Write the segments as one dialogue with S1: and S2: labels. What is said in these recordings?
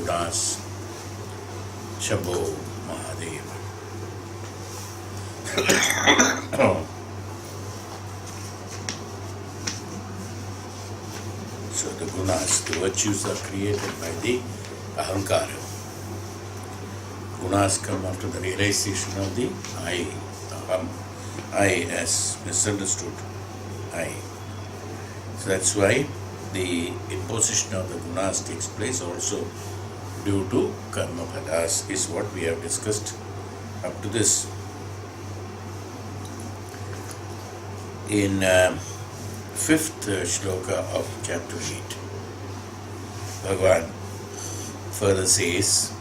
S1: Gunas. Shambho Mahadeva. So the Gunas, the virtues are created by the Ahankara. Gunas come after the realization of the I, Aham, I as misunderstood I. So that's why the imposition of the Gunas takes place also due to karma bhadas is what we have discussed up to this. In fifth shloka of chapter 8, Bhagavan further says,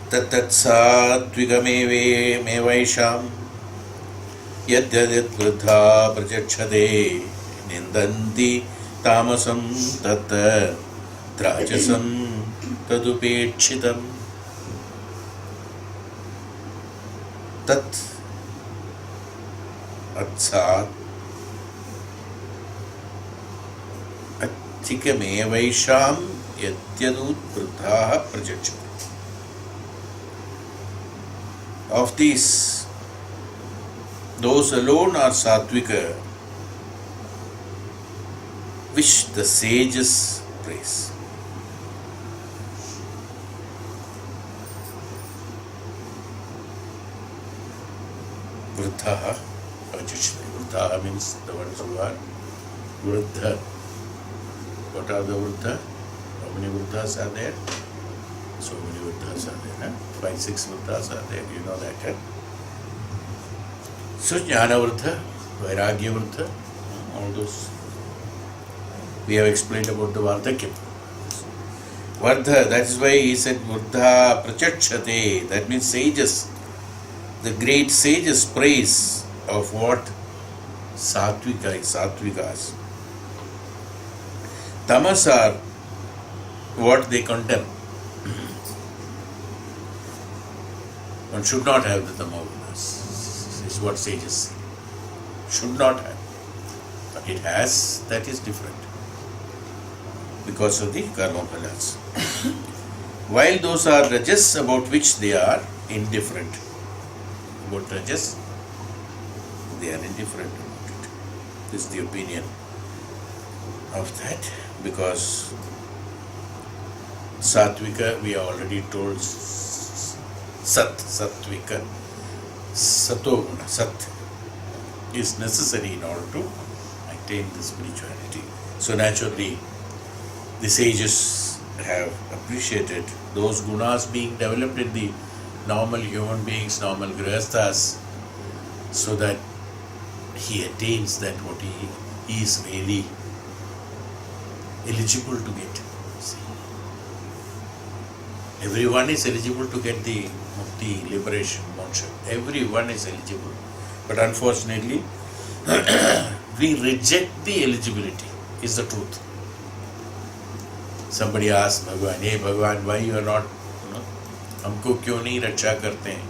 S1: Tatatsattvigamevaisham yadyadit vruddha prachachade nindanti tamasam tatta trajasam tadupekshitam. Tat atsat attikamevaisham yadyadut vruddha prachachade. Of these, those alone are sattvika, which the sages praise. Vruddha, Vruddha means the ones who are Vruddha. What are the Vruddha? How many Vruddhas are there? So many Vruddhas are there. 5, 6 Vruddhas are there. You know that. So Jnana Vruddha, Vairagya Vruddha, all those. We have explained about the Vardhakyam. Vardha, that is why he said Vruddha Prachachate, that means sages. The great sages praise of what? Sattvikas. Tamas are what they condemn. One should not have the tamagunas, is what sages say. Should not have. But it has, that is different. Because of the karma phalas. While those are rajas about which they are indifferent. About rajas, they are indifferent about it. This is the opinion of that. Because sattvika, we have already told, sattvika, satoguna, sat is necessary in order to attain the spirituality. So naturally, the sages have appreciated those gunas being developed in the normal human beings, normal grihasthas, so that he attains that what he is really eligible to get. See? Everyone is eligible to get the mukti, liberation, moksha. Everyone is eligible. But unfortunately, we reject the eligibility, is the truth. Somebody asked Bhagavan, hey Bhagavan, why you are not, हमको क्यों नहीं रक्षा करते हैं?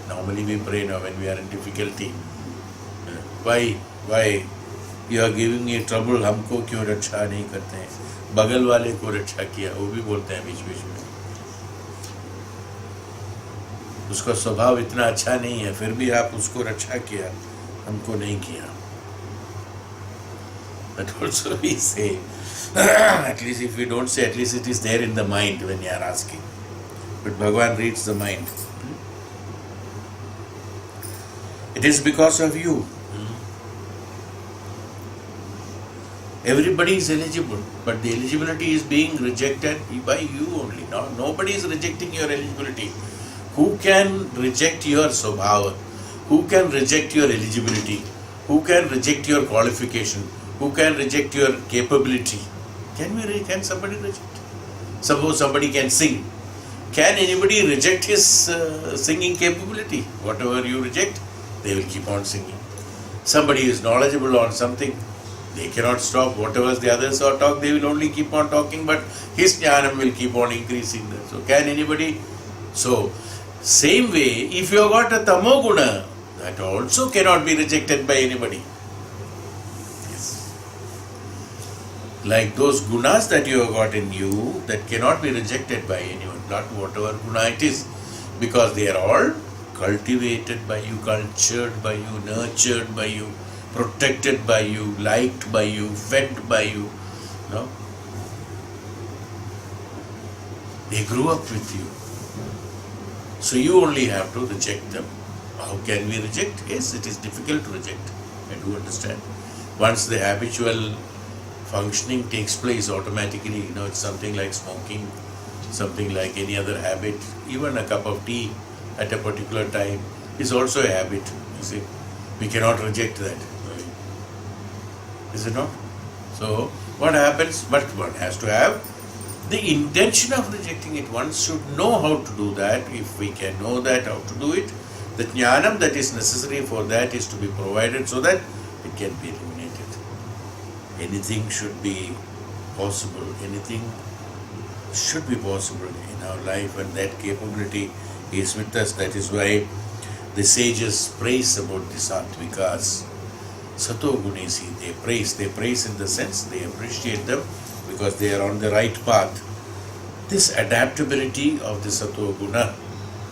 S1: Normally we pray now when we are in difficulty. Why you are giving me trouble? हमको क्यों रक्षा नहीं करते हैं? बगल वाले को रक्षा किया, वो भी बोलते हैं बीच बीच में. उसका स्वभाव इतना अच्छा नहीं है, फिर भी आप उसको रक्षा किया, हमको नहीं किया. But also we say, at least if we don't say, at least it is there in the mind when you are asking. But Bhagavan reads the mind. It is because of you. Everybody is eligible, but the eligibility is being rejected by you only. No, nobody is rejecting your eligibility. Who can reject your swabhava? Who can reject your eligibility? Who can reject your qualification? Who can reject your capability? Can somebody reject? Suppose somebody can sing. Can anybody reject his singing capability? Whatever you reject, they will keep on singing. Somebody is knowledgeable on something, they cannot stop. Whatever the others are talk, they will only keep on talking, but his jnanam will keep on increasing. So can anybody? So, same way, if you have got a tamoguna, that also cannot be rejected by anybody. Like those gunas that you have got in you, that cannot be rejected by anyone, not whatever guna it is, because they are all cultivated by you, cultured by you, nurtured by you, protected by you, liked by you, fed by you. No? They grew up with you. So you only have to reject them. How can we reject? Yes, it is difficult to reject. I do understand. Once the habitual functioning takes place automatically, it's something like smoking, something like any other habit. Even a cup of tea at a particular time is also a habit. You see, we cannot reject that. Is it not? So what happens? But one has to have the intention of rejecting it. One should know how to do that. If we can know that, how to do it, the jnanam that is necessary for that is to be provided so that it can be eliminated. Anything should be possible. Anything should be possible in our life, and that capability is with us. That is why the sages praise about the sattvikas. Sato gunesi, they praise in the sense they appreciate them because they are on the right path. This adaptability of the sato guna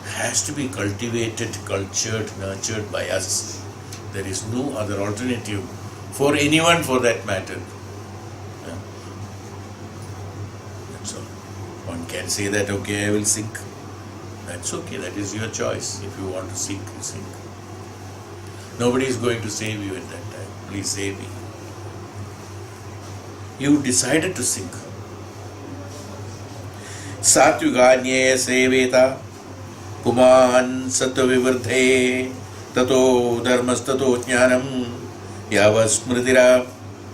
S1: has to be cultivated, cultured, nurtured by us. There is no other alternative for anyone for that matter. Yeah. That's all. One can say that, okay, I will sink. That's okay, that is your choice. If you want to sink, you sink. Nobody is going to save you at that time. Please save me. You decided to sink. Satviganye seveta puman sattva vivardhe tato dharmas tato jnanam yavasmritira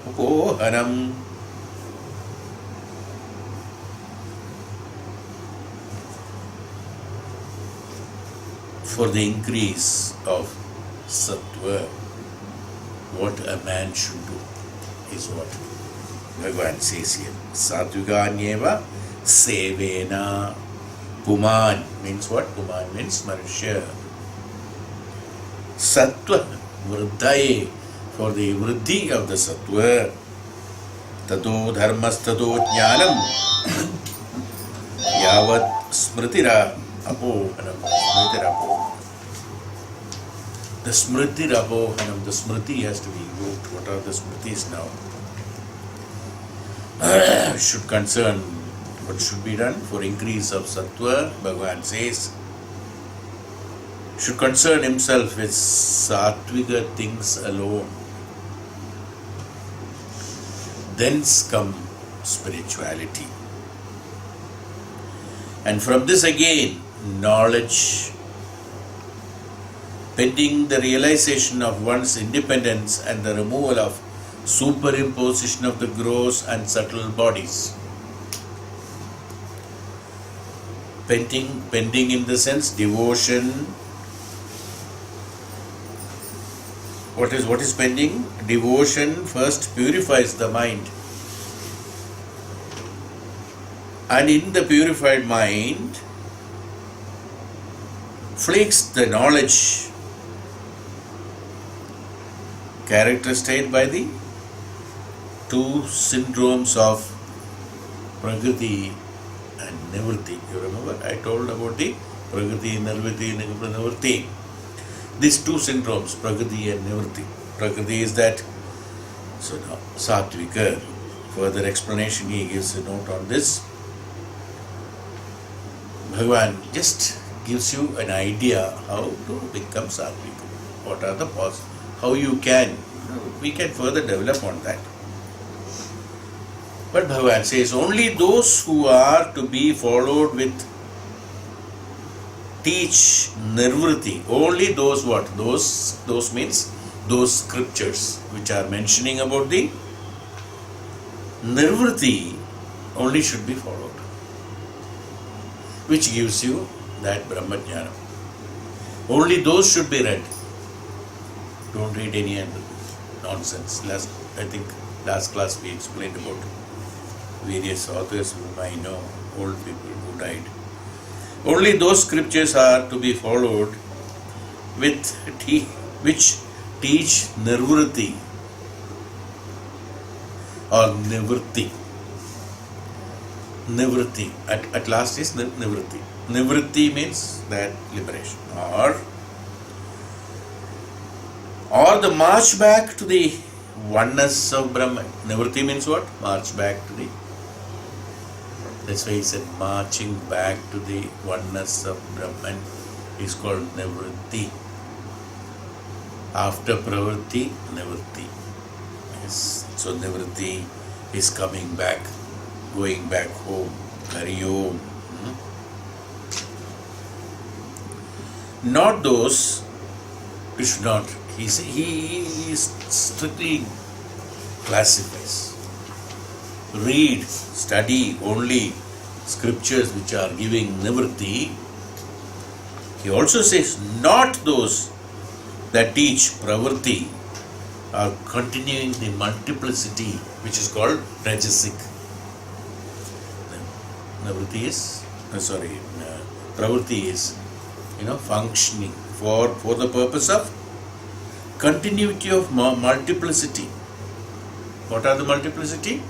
S1: upohanam. For the increase of sattva, what a man should do is what Bhagavan says here. Satviganyeva sevena. Puman means what? Puman means Manushya. Sattva vruddhaye, for the vruddhi of the sattva. Tato dharmas tato jnanam yavat smritira apohanam. Smritira apohanam. The smriti rabohanam, the smriti has to be evoked. What are the smritis now? Should concern what should be done for increase of sattva. Bhagavan says, should concern himself with sattvika things alone. Thence come spirituality. And from this again, knowledge, pending the realization of one's independence and the removal of superimposition of the gross and subtle bodies. Pending in the sense devotion. What is pending? Devotion first purifies the mind. And in the purified mind flakes the knowledge characterized by the two syndromes of Prakriti and Nivritti. You remember I told about the Prakriti, Nivritti. These two syndromes, Prakriti and Nivritti. Prakriti is that. So now, Sattvika, further explanation he gives a note on this. Bhagavan just gives you an idea how to become Sattvika. What are the possibilities? How you can. We can further develop on that. But Bhagavan says only those who are to be followed with teach nirvritti, only those what? Those means those scriptures which are mentioning about the nirvritti only should be followed, which gives you that Brahma Jnana. Only those should be read. Don't read any nonsense. I think last class we explained about various authors whom I know, old people who died. Only those scriptures are to be followed which teach nirvritti, or nivritti. Nivritti. At last is nivritti. Nivritti means that liberation. Or the march back to the oneness of Brahman. Nivritti means what? March back to the. That's why he said marching back to the oneness of Brahman is called nivritti. After pravritti, nivritti. Yes. So nivritti is coming back, going back home. Hari Om. Not those, we should not. He strictly classifies. Read, study only scriptures which are giving nivritti. He also says, not those that teach pravritti are continuing the multiplicity which is called rajasic. Nivritti is, pravritti is, functioning for the purpose of continuity of multiplicity. What are the multiplicity?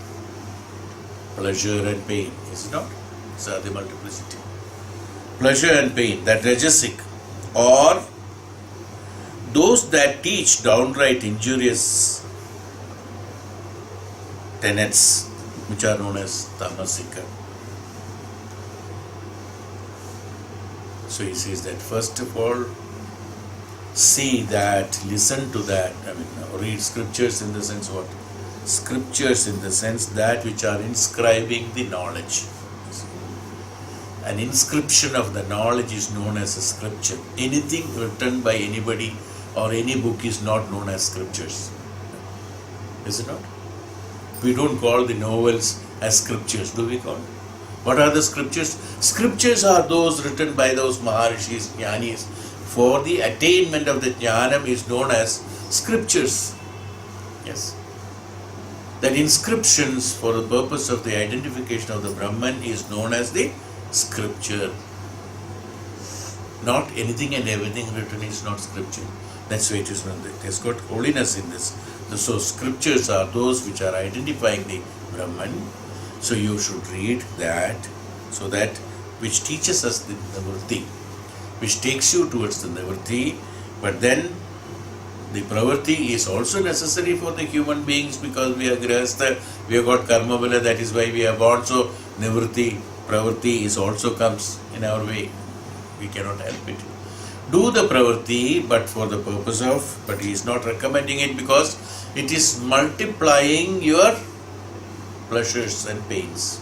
S1: Pleasure and pain, is it not? These are the multiplicity. Pleasure and pain, that rajasic, or those that teach downright injurious tenets, which are known as tamasika. So he says that first of all, see that, listen to that. Read scriptures in the sense what? Scriptures in the sense that which are inscribing the knowledge. An inscription of the knowledge is known as a scripture. Anything written by anybody or any book is not known as scriptures. Is it not? We don't call the novels as scriptures, do we call? What are the scriptures? Scriptures are those written by those Maharishis, Jnanis. For the attainment of the Jnanam is known as scriptures. Yes. That inscriptions for the purpose of the identification of the Brahman is known as the scripture. Not anything and everything written is not scripture. That's why it is known. It has got holiness in this. So scriptures are those which are identifying the Brahman. So you should read that, so that which teaches us the nivritti, which takes you towards the nivritti, but then the pravritti is also necessary for the human beings because we are grihastha, we have got karma bala, that is why we are born. So nivritti, pravritti is also comes in our way. We cannot help it. Do the pravritti, but for the purpose of, but he is not recommending it because it is multiplying your pleasures and pains.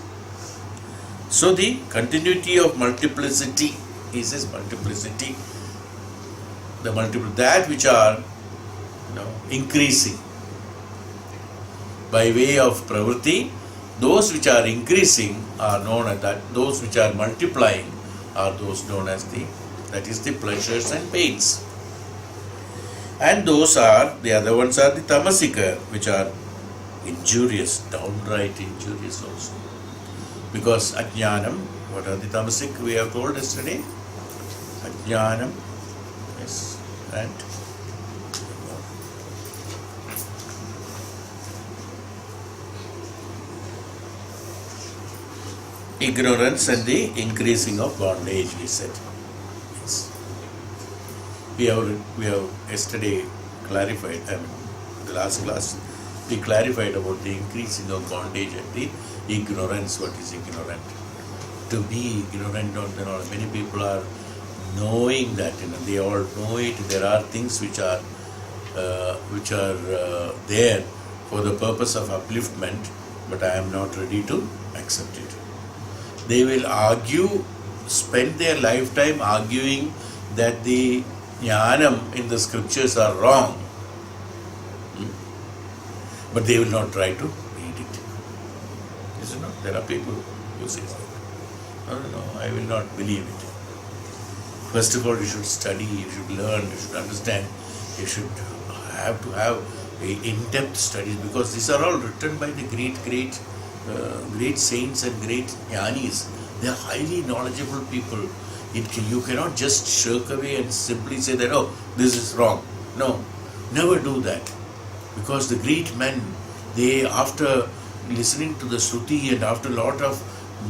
S1: So the continuity of multiplicity, he says multiplicity, that which are increasing by way of pravritti, those which are increasing are known as that, those which are multiplying are those known as that is the pleasures and pains. And those are, the other ones are the tamasika, which are injurious, downright injurious also. Because ajnanam, what are the tamasic we have told yesterday? Ajnanam, yes, and ignorance and the increasing of bondage, we said. Yes. We have yesterday clarified, the last class, we clarified about the increasing of bondage and the ignorance. What is ignorant? To be ignorant of the knowledge. Many people are knowing that, they all know it. There are things which are there for the purpose of upliftment, but I am not ready to accept it. They will argue, spend their lifetime arguing that the jnanam in the scriptures are wrong. But they will not try to read it. Is it not? There are people who say that. No, I will not believe it. First of all, you should study, you should learn, you should understand, you should have to have in-depth studies, because these are all written by the great saints and great jnanis. They are highly knowledgeable people. You cannot just shirk away and simply say that, oh, this is wrong. No, never do that. Because the great men, they after listening to the Shruti, and after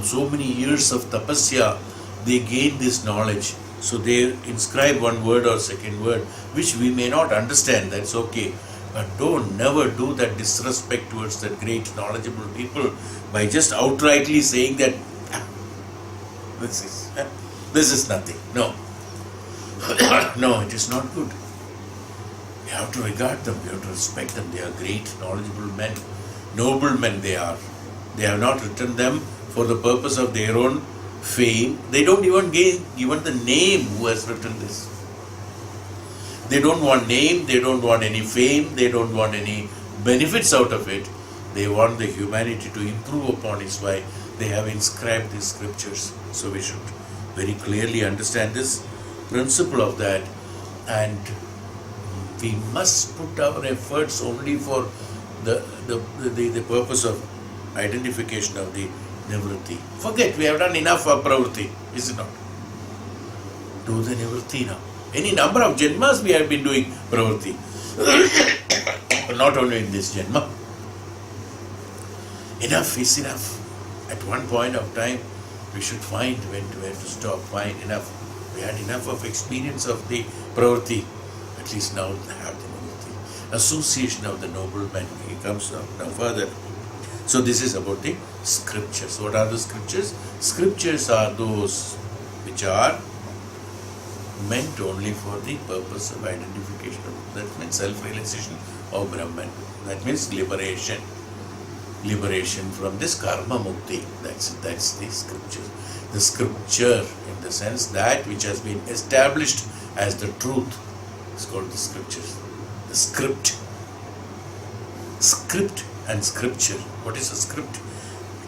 S1: so many years of tapasya, they gain this knowledge. So they inscribe one word or second word, which we may not understand, that's okay. But don't never do that disrespect towards that great knowledgeable people by just outrightly saying that this is nothing. No. No, it is not good. We have to regard them, we have to respect them. They are great, knowledgeable men, noble men they are. They have not written them for the purpose of their own fame. They don't even given the name who has written this. They don't want name, they don't want any fame, they don't want any benefits out of it. They want the humanity to improve upon its way. They have inscribed these scriptures. So we should very clearly understand this principle of that, and we must put our efforts only for the purpose of identification of the nivritti. Forget, we have done enough of pravritti, is it not? Do the nivritti now. Any number of janmas we have been doing pravritti. Not only in this janma. Enough is enough. At one point of time, we should find where to stop. Find enough. We had enough of experience of the pravritti. At least now we have the nivritti. Association of the noble men. He comes now further. So this is about the scriptures. What are the scriptures? Scriptures are those which are meant only for the purpose of identification. That means self-realization of Brahman. That means liberation. Liberation from this karma mukti. That's the scripture. The scripture, in the sense that which has been established as the truth, is called the scriptures. The script. Script and scripture. What is a script?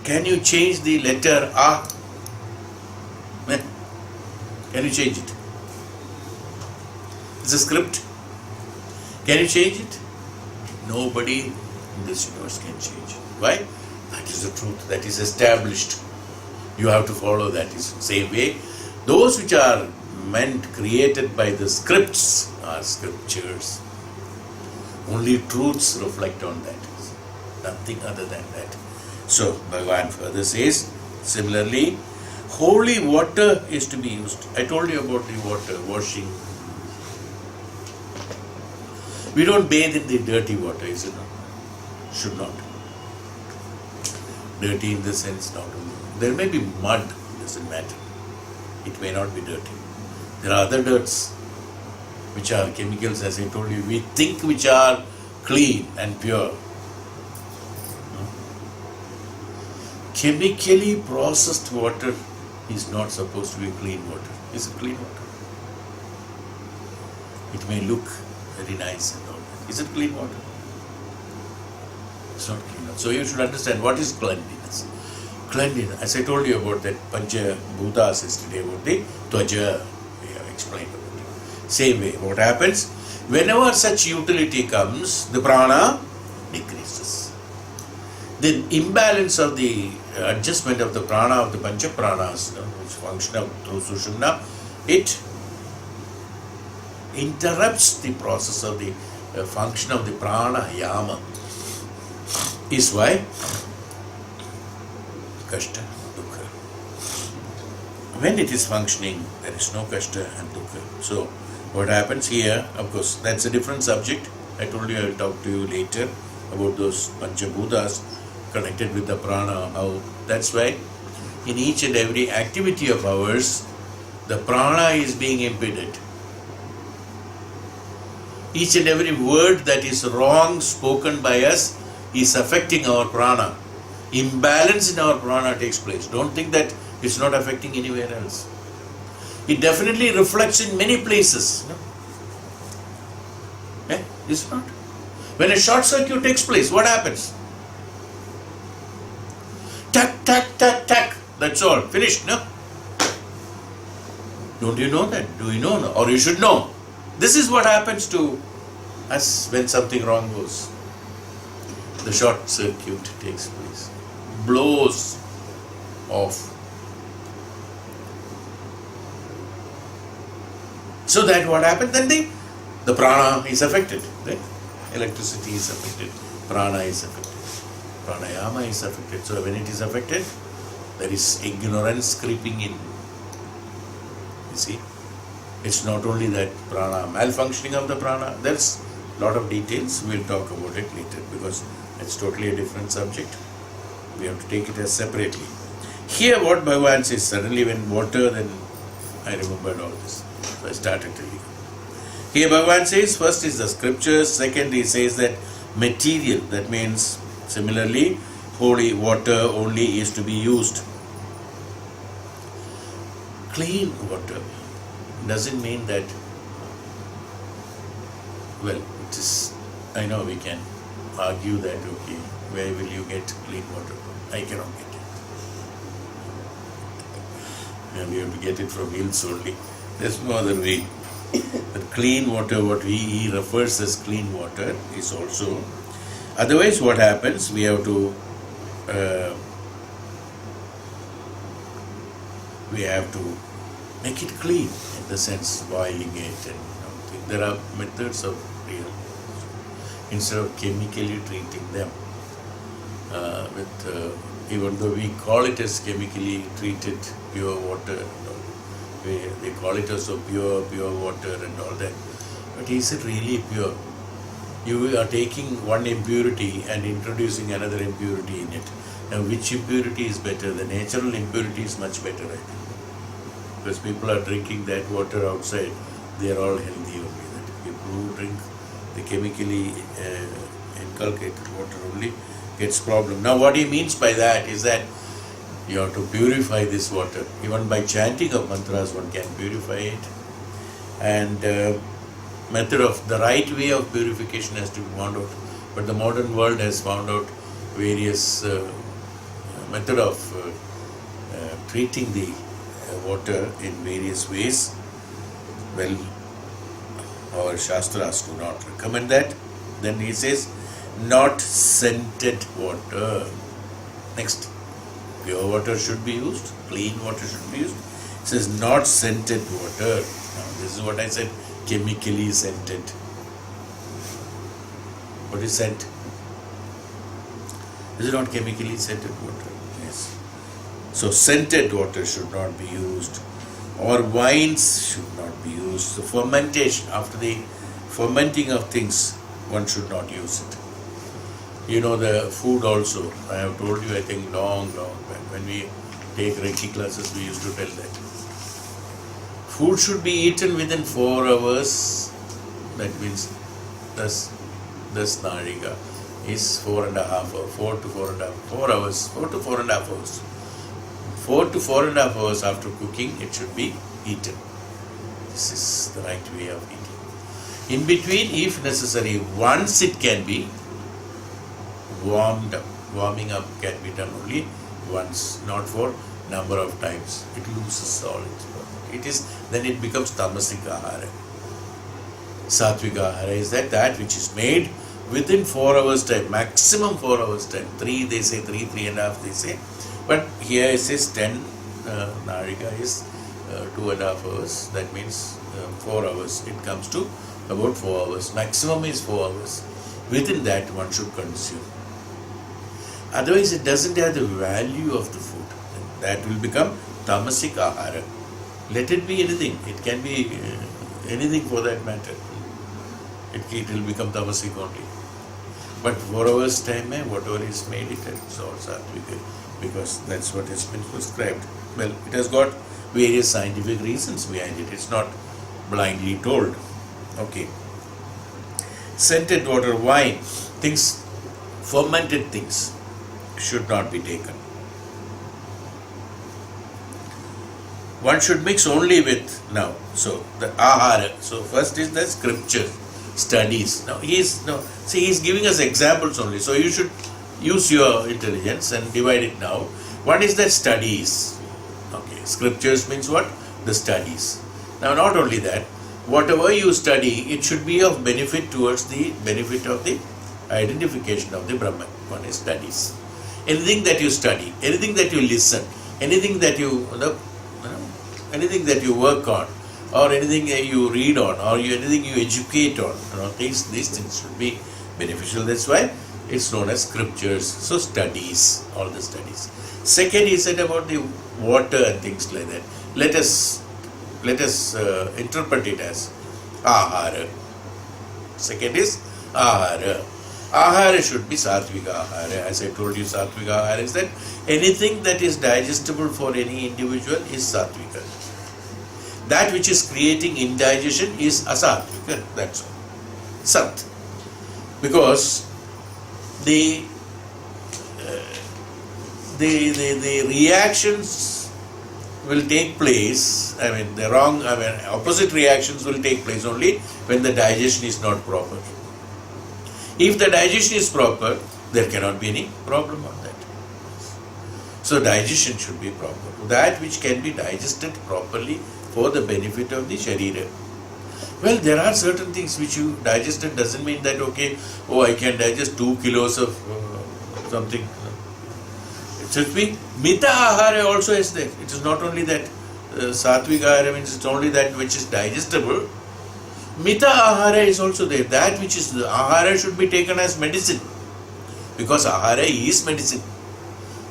S1: Can you change the letter A? Can you change it? It's a script. Can you change it? Nobody in this universe can change it. Why? That is the truth. That is established. You have to follow that. Is the same way. Those which are meant, created by the scripts, are scriptures. Only truths reflect on that. Nothing other than that. So, Bhagavan further says, similarly, holy water is to be used. I told you about the water, washing. We don't bathe in the dirty water, is it not? Should not. Dirty in the sense not only. There may be mud, it doesn't matter. It may not be dirty. There are other dirts which are chemicals, as I told you, we think which are clean and pure. Chemically processed water is not supposed to be clean water. Is it clean water? It may look very nice and all that. Is it clean water? It's not clean water. So you should understand what is cleanliness. Cleanliness, as I told you about that Pancha Bhutas yesterday, about the Twaja, we have explained about it. Same way, what happens? Whenever such utility comes, the prana decreases. The imbalance of the adjustment of the prana of the Pancha Pranas, which function through Sushumna, it interrupts the process of the function of the prana yama. Is why kashta, dukkha. When it is functioning, there is no kashta and dukkha. So, what happens here, of course, that's a different subject. I told you I will talk to you later about those Panchabhutas connected with the prana, how that's why in each and every activity of ours, the prana is being impeded. Each and every word that is wrong spoken by us is affecting our prana. Imbalance in our prana takes place. Don't think that it's not affecting anywhere else. It definitely reflects in many places. No? Is it not? When a short circuit takes place, what happens? Tack, tack, tack, tack. That's all. Finished, no? Don't you know that? Do you know? Or you should know. This is what happens to us when something wrong goes. The short circuit takes place. Blows off. So that what happens? Then the prana is affected. Right? Electricity is affected. Prana is affected. pranayama is affected. So when it is affected, there is ignorance creeping in. You see, it's not only that prana, malfunctioning of the prana, there's a lot of details. We'll talk about it later because it's totally a different subject. We have to take it as separately. Here what Bhagavan says, suddenly when water, then I remembered all this. So I started telling. Here Bhagavan says, first is the scriptures, second he says that material, that means similarly, holy water only is to be used. Clean water doesn't mean that, well, it is, I know we can argue that, okay, where will you get clean water from? I cannot get it. And we have to get it from hills only. There's no other way. The clean water, what he refers as clean water, is also. Otherwise, what happens? We have to make it clean, in the sense boiling it and everything. There are methods of real, instead of chemically treating them even though we call it as chemically treated pure water, they call it as pure water and all that. But is it really pure? You are taking one impurity and introducing another impurity in it. Now, which impurity is better? The natural impurity is much better, I think. Because people are drinking that water outside, they are all healthy only. That people who drink the chemically inculcated water only gets problem. Now, what he means by that is that you have to purify this water. Even by chanting of mantras, one can purify it. And method of the right way of purification has to be found out. But the modern world has found out various method of treating the water in various ways. Well, our Shastras do not recommend that. Then he says, not scented water. Next, pure water should be used, clean water should be used. It says not scented water. Now, this is what I said, chemically scented. What is scent? Is it not chemically scented water? Yes. So scented water should not be used, or wines should not be used. So fermentation, after the fermenting of things, one should not use it. You know, the food also, I have told you, I think long back, when we take Reiki classes, we used to tell that. Food should be eaten within 4 hours. That means das narika is 4.5 hours, 4 to 4.5, 4 hours, 4 to 4.5 hours. 4 to 4.5 hours after cooking, it should be eaten. This is the right way of eating. In between, if necessary, once it can be warmed up. Warming up can be done only once, not for number of times. It loses all its power. It is, then it becomes tamasic ahara. Sattvic ahara is that which is made within 4 hours time, maximum 4 hours time. 3 they say, 3.5 they say. But here it says 10 narika is 2.5 hours. That means 4 hours. It comes to about 4 hours. Maximum is 4 hours. Within that one should consume. Otherwise it doesn't have the value of the food. That will become tamasic ahara. Let it be anything. It can be anything for that matter. It will become tamasic only. But 4 hours time, whatever is made, it is all sattvic, because that's what has been prescribed. Well, it has got various scientific reasons behind it. It's not blindly told. Okay. Scented water, wine, things, fermented things should not be taken. One should mix only with, now, so the ahara. So first is the scripture, studies. Now he's giving us examples only. So you should use your intelligence and divide it now. One is that studies. Okay, scriptures means what? The studies. Now not only that, whatever you study, it should be of benefit towards the benefit of the identification of the Brahman. One is studies. Anything that you study, anything that you listen, anything that you work on, or anything you read on, or anything you educate on, these things should be beneficial. That's why It's known as scriptures. So studies, all the studies. Second, he said about the water and things like that. Let us interpret it as ahara. Second is ahara. Ahara should be sattvika ahara. As I told you, sattvika ahara is that anything that is digestible for any individual is sattvika. That which is creating indigestion is asattvika. That's all. Sat. Because the reactions will take place, opposite reactions will take place only when the digestion is not proper. If the digestion is proper, there cannot be any problem on that. So digestion should be proper. That which can be digested properly for the benefit of the sharira. Well, there are certain things which you digested doesn't mean that, I can digest 2 kilos of something. It should be mita ahara also is there. It is not only that sattvika ahara means it's only that which is digestible. Mita ahara is also there. That which is ahara should be taken as medicine. Because ahara is medicine.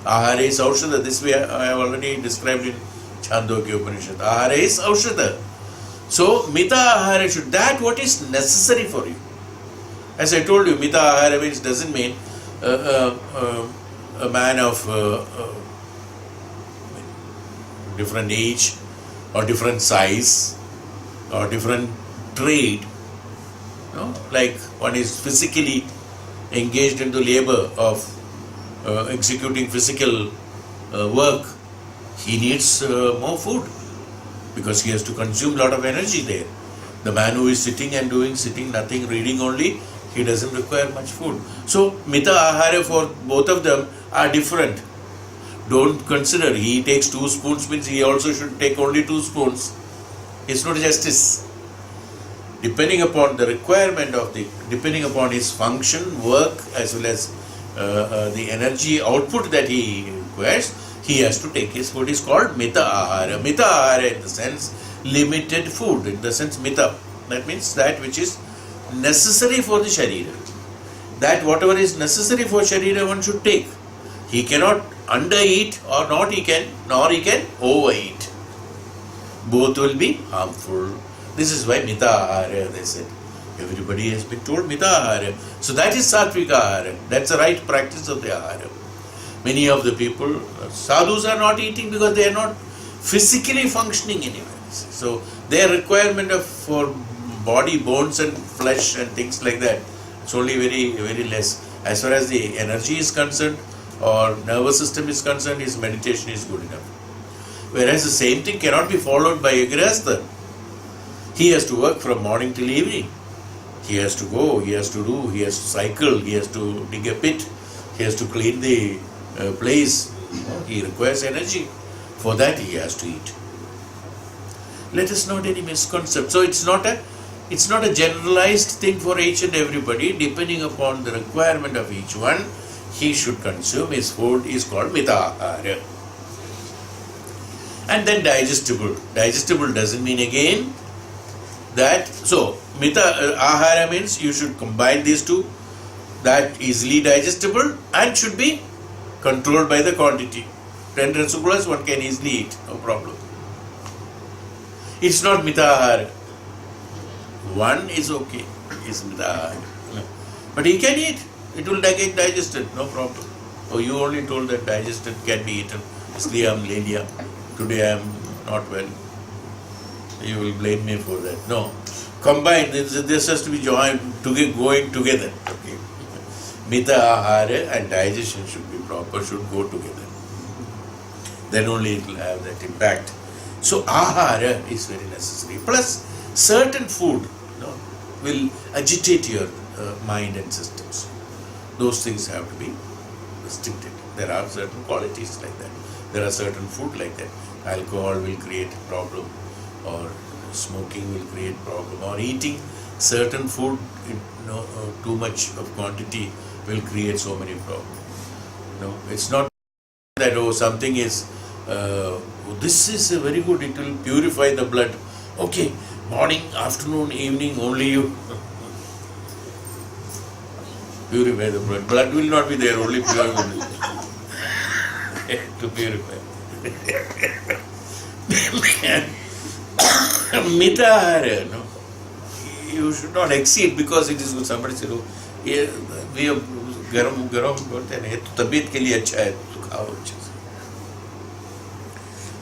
S1: Ahara is aushadha. This way I have already described in Chandogya Upanishad. Ahara is aushadha. So, mita ahara should, that what is necessary for you. As I told you, mita ahara means doesn't mean a man of different age or different size or different trade. Like one is physically engaged into labor of executing physical work, he needs more food. Because he has to consume a lot of energy there. The man who is sitting, nothing, reading only, he doesn't require much food. So, mita ahara for both of them are different. Don't consider he takes 2 spoons means he also should take only 2 spoons. It's not justice. Depending upon the requirement depending upon his function, work, as well as the energy output that he requires, he has to take his food. Is called mita ahara. Mita ahara in the sense limited food, in the sense mita. That means that which is necessary for the sharira. That whatever is necessary for sharira one should take. He cannot undereat nor he can overeat. Both will be harmful. This is why mita ahara, they said. Everybody has been told mita ahara. So that is sattvika ahara. That's the right practice of the ahara. Many of the people, sadhus are not eating because they are not physically functioning anyway. So their requirement for body, bones and flesh and things like that, it's only very, very less. As far as the energy is concerned or nervous system is concerned, his meditation is good enough. Whereas the same thing cannot be followed by a grihastha. He has to work from morning till evening. He has to go, he has to do, he has to cycle, he has to dig a pit, he has to clean the place. He requires energy. For that he has to eat. Let us not any misconcept. So it's not a generalized thing for each and everybody. Depending upon the requirement of each one, he should consume. His food is called mita ahara. And then digestible. Digestible doesn't mean again that, so mita ahara means you should combine these two, that easily digestible and should be controlled by the quantity. 10 rasagulas one can easily eat, no problem. It's not mita ahara. One is okay, is mita ahara. But he can eat, it will get digested, no problem. Oh, you only told that digested can be eaten. Isliye I am le liya. Today I am not well. You will blame me for that. No. Combined, this has to be joined, going together. Okay. Mita ahara and digestion should be proper, should go together. Then only it will have that impact. So ahara is very necessary. Plus, certain food will agitate your mind and systems. Those things have to be restricted. There are certain qualities like that. There are certain food like that. Alcohol will create a problem, or smoking will create problem, or eating certain food too much of quantity will create so many problems. It's not that something is this is a very good, it will purify the blood. Okay, morning, afternoon, evening only you purify the blood. Blood will not be there, only pure will be there to purify. Mitahara, no? You should not exceed because it is good. Somebody said, oh, ये we have गरम बोलते हैं तो तबीयत के लिए अच्छा है तो खाओ अच्छे से.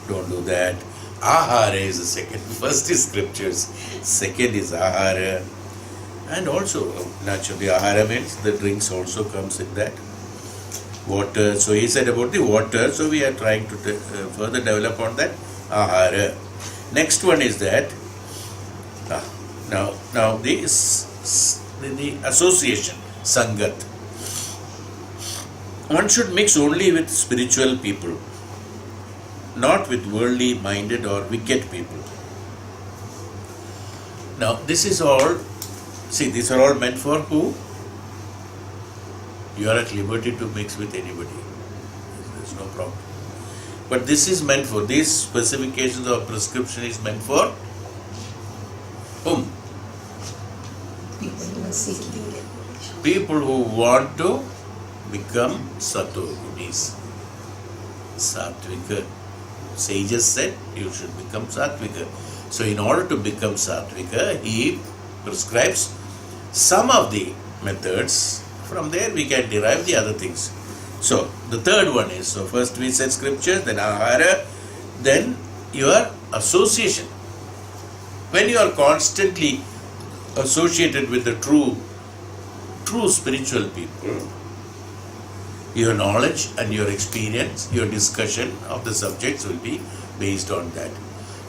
S1: Don't do that. Ahara is the second. First is scriptures, second is ahara, and also naturally ahara means the drinks also comes in that. Water. So he said about the water. So we are trying to further develop on that ahara. Next one is that now the association sangat. One should mix only with spiritual people, not with worldly minded or wicked people. Now this is all. See, these are all meant for who? You are at liberty to mix with anybody. There's no problem. But this is meant for, these specifications of prescription is meant for whom? People who want to become sattva-gunis. Sattvika. Sages said you should become sattvika. So in order to become sattvika, he prescribes some of the methods. From there we can derive the other things. So the third one is, so first we said scriptures, then ahara, then your association. When you are constantly associated with the true spiritual people, your knowledge and your experience, your discussion of the subjects will be based on that.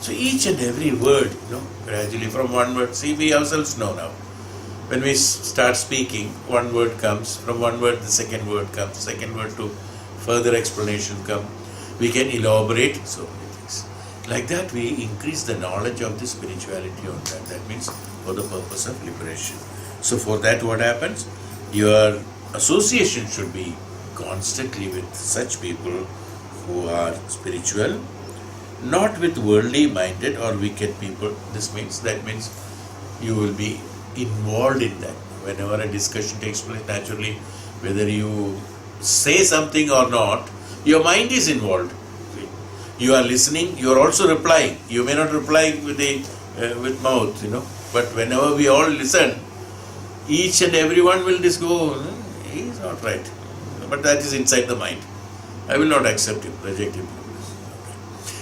S1: So each and every word, gradually from one word, see, we ourselves know now. When we start speaking, one word comes, from one word the second word comes, second word to further explanation come. We can elaborate so many things. Like that we increase the knowledge of the spirituality on that. That means for the purpose of liberation. So for that what happens? Your association should be constantly with such people who are spiritual, not with worldly minded or wicked people. That means you will be involved in that. Whenever a discussion takes place, naturally, whether you say something or not, your mind is involved. You are listening, you are also replying. You may not reply with mouth, but whenever we all listen, each and everyone will just go, he is not right. But that is inside the mind. I will not accept him, reject him.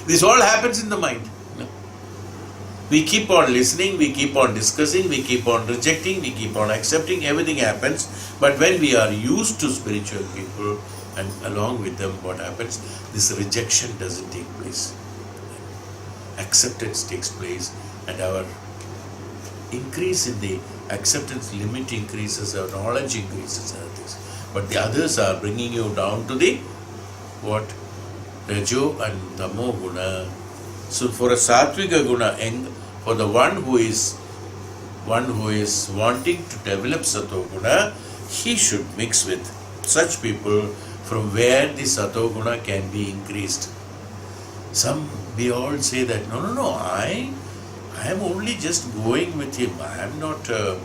S1: This all happens in the mind. We keep on listening, we keep on discussing, we keep on rejecting, we keep on accepting, everything happens. But when we are used to spiritual people and along with them, what happens? This rejection doesn't take place. Acceptance takes place, and our increase in the acceptance limit increases, our knowledge increases, other things. But the others are bringing you down to the what? Rajo and Tamo guna. So for a sattvika guna, for the one who is wanting to develop sattva guna, he should mix with such people from where the sattva guna can be increased. We all say that no, I am only just going with him. I am not a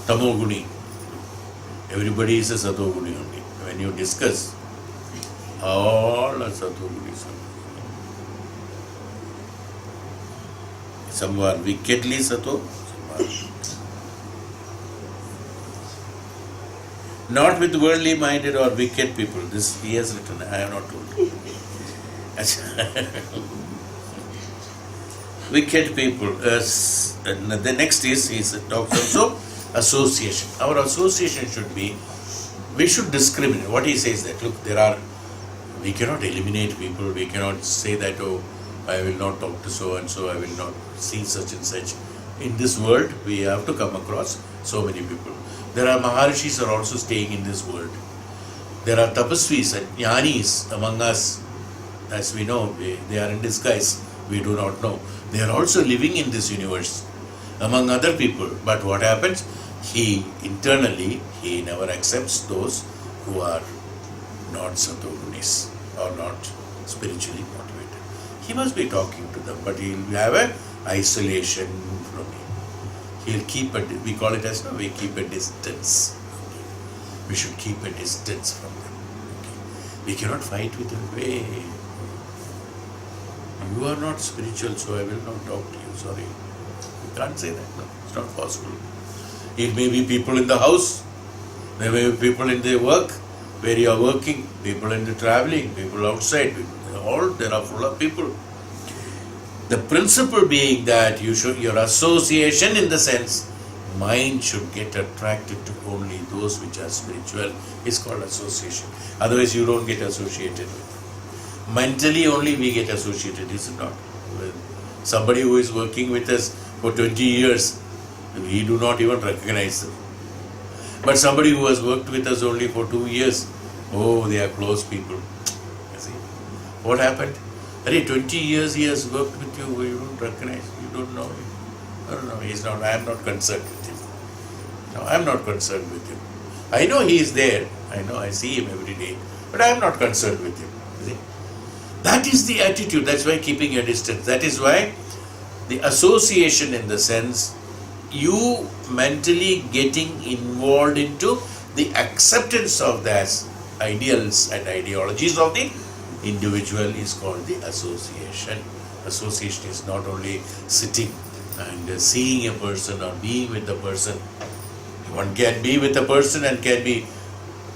S1: tamoguni. Everybody is a sattva-guni only. When you discuss, all are sattva-gunis. Some are wickedly sattva, some are not with worldly minded or wicked people. This he has written, I have not told. Wicked people. The next is, he talks also association. Our association should be, we should discriminate. What he says that, look, we cannot eliminate people, we cannot say that, oh, I will not talk to so and so, I will not see such and such. In this world, we have to come across so many people. There are Maharishis are also staying in this world. There are Tapasvis and Jnanis among us. As we know, they are in disguise. We do not know. They are also living in this universe among other people. But what happens? He never accepts those who are not sattva-gunis or not spiritually motivated. He must be talking to them, but he will have an isolation from him. he'll keep we call it as, we keep a distance. Okay. We should keep a distance from them. Okay. We cannot fight with them. Hey, you are not spiritual, so I will not talk to you. Sorry. You can't say that. No, it's not possible. It may be people in the house, there may be people in the work, where you are working, people in the traveling, people outside, there are full of people. The principle being that your association, in the sense, mind should get attracted to only those which are spiritual, is called association. Otherwise you don't get associated with. Mentally only we get associated, is it not? With somebody who is working with us for 20 years, we do not even recognize them. But somebody who has worked with us only for 2 years, oh, they are close people. You see? What happened? 20 years he has worked with you, you don't recognize, you don't know him. No, he's not, I am not concerned with him. No, I am not concerned with him. I know he is there, I know, I see him every day, but I am not concerned with him. You see? That is the attitude, that's why keeping a distance. That is why the association, in the sense, you mentally getting involved into the acceptance of the ideals and ideologies of the individual, is called the association. Association is not only sitting and seeing a person or being with a person. One can be with a person and can be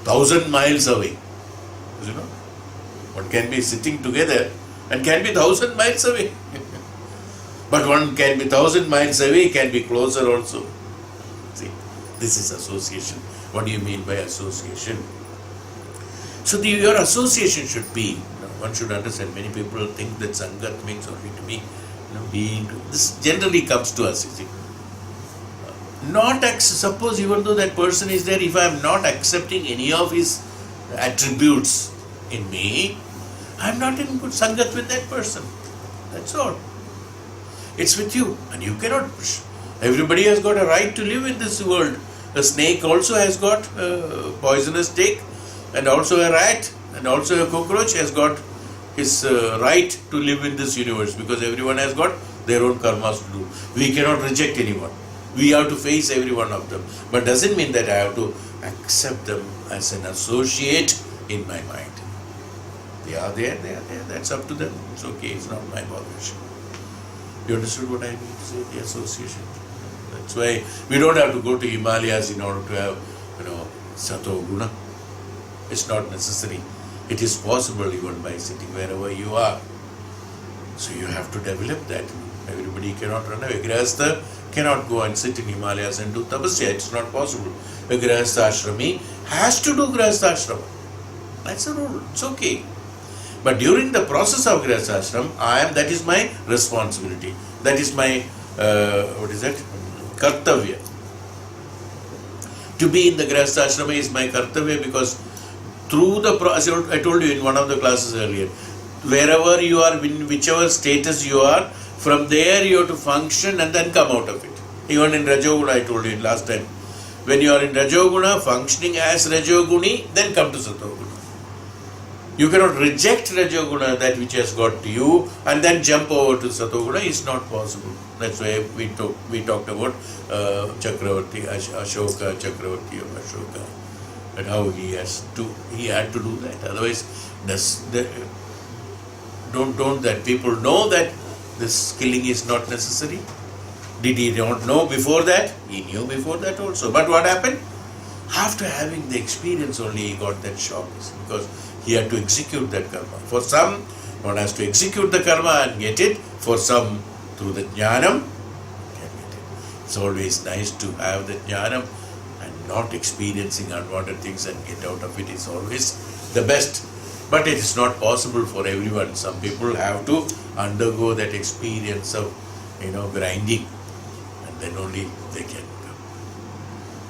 S1: 1,000 miles away. You know, one can be sitting together and can be 1,000 miles away. But one can be 1,000 miles away, can be closer also. See, this is association. What do you mean by association? So your association should be, one should understand, many people think that Sangat means only to be, being, this generally comes to us, you see. Suppose even though that person is there, if I am not accepting any of his attributes in me, I am not in good Sangat with that person. That's all. It's with you, and you cannot push. Everybody has got a right to live in this world. A snake also has got a poisonous snake, and also a rat, and also a cockroach has got his right to live in this universe, because everyone has got their own karmas to do. We cannot reject anyone. We have to face every one of them. But doesn't mean that I have to accept them as an associate in my mind. They are there, that's up to them. It's okay, it's not my botheration. You understood what I mean to say? The association. That's why we don't have to go to Himalayas in order to have, sattva guna. It's not necessary. It is possible even by sitting wherever you are. So you have to develop that. Everybody cannot run away. Grihastha cannot go and sit in Himalayas and do tapasya. It's not possible. A Grihastha ashrami has to do Grihastha ashrama. That's a rule. It's okay. But during the process of Grihastha ashram, that is my responsibility. That is my, kartavya. To be in the Grihastha ashrama is my kartavya, because through the process, I told you in one of the classes earlier, wherever you are, in whichever status you are, from there you have to function and then come out of it. Even in Rajoguna, I told you last time, when you are in Rajoguna, functioning as Rajoguni, then come to Sattva. You cannot reject Rajoguna, that which has got to you, and then jump over to Sattva. It's not possible. That's why we talked about Chakravarti, Ashoka, Chakravarti of Ashoka, and how he had to do that. Otherwise, don't that people know that this killing is not necessary? Did he not know before that? He knew before that also. But what happened? After having the experience only he got that shock, because he had to execute that karma. For some, one has to execute the karma and get it. For some, through the jnanam, can get it. It's always nice to have the jnanam and not experiencing unwanted things and get out of it is always the best. But it is not possible for everyone. Some people have to undergo that experience of, grinding, and then only they can come.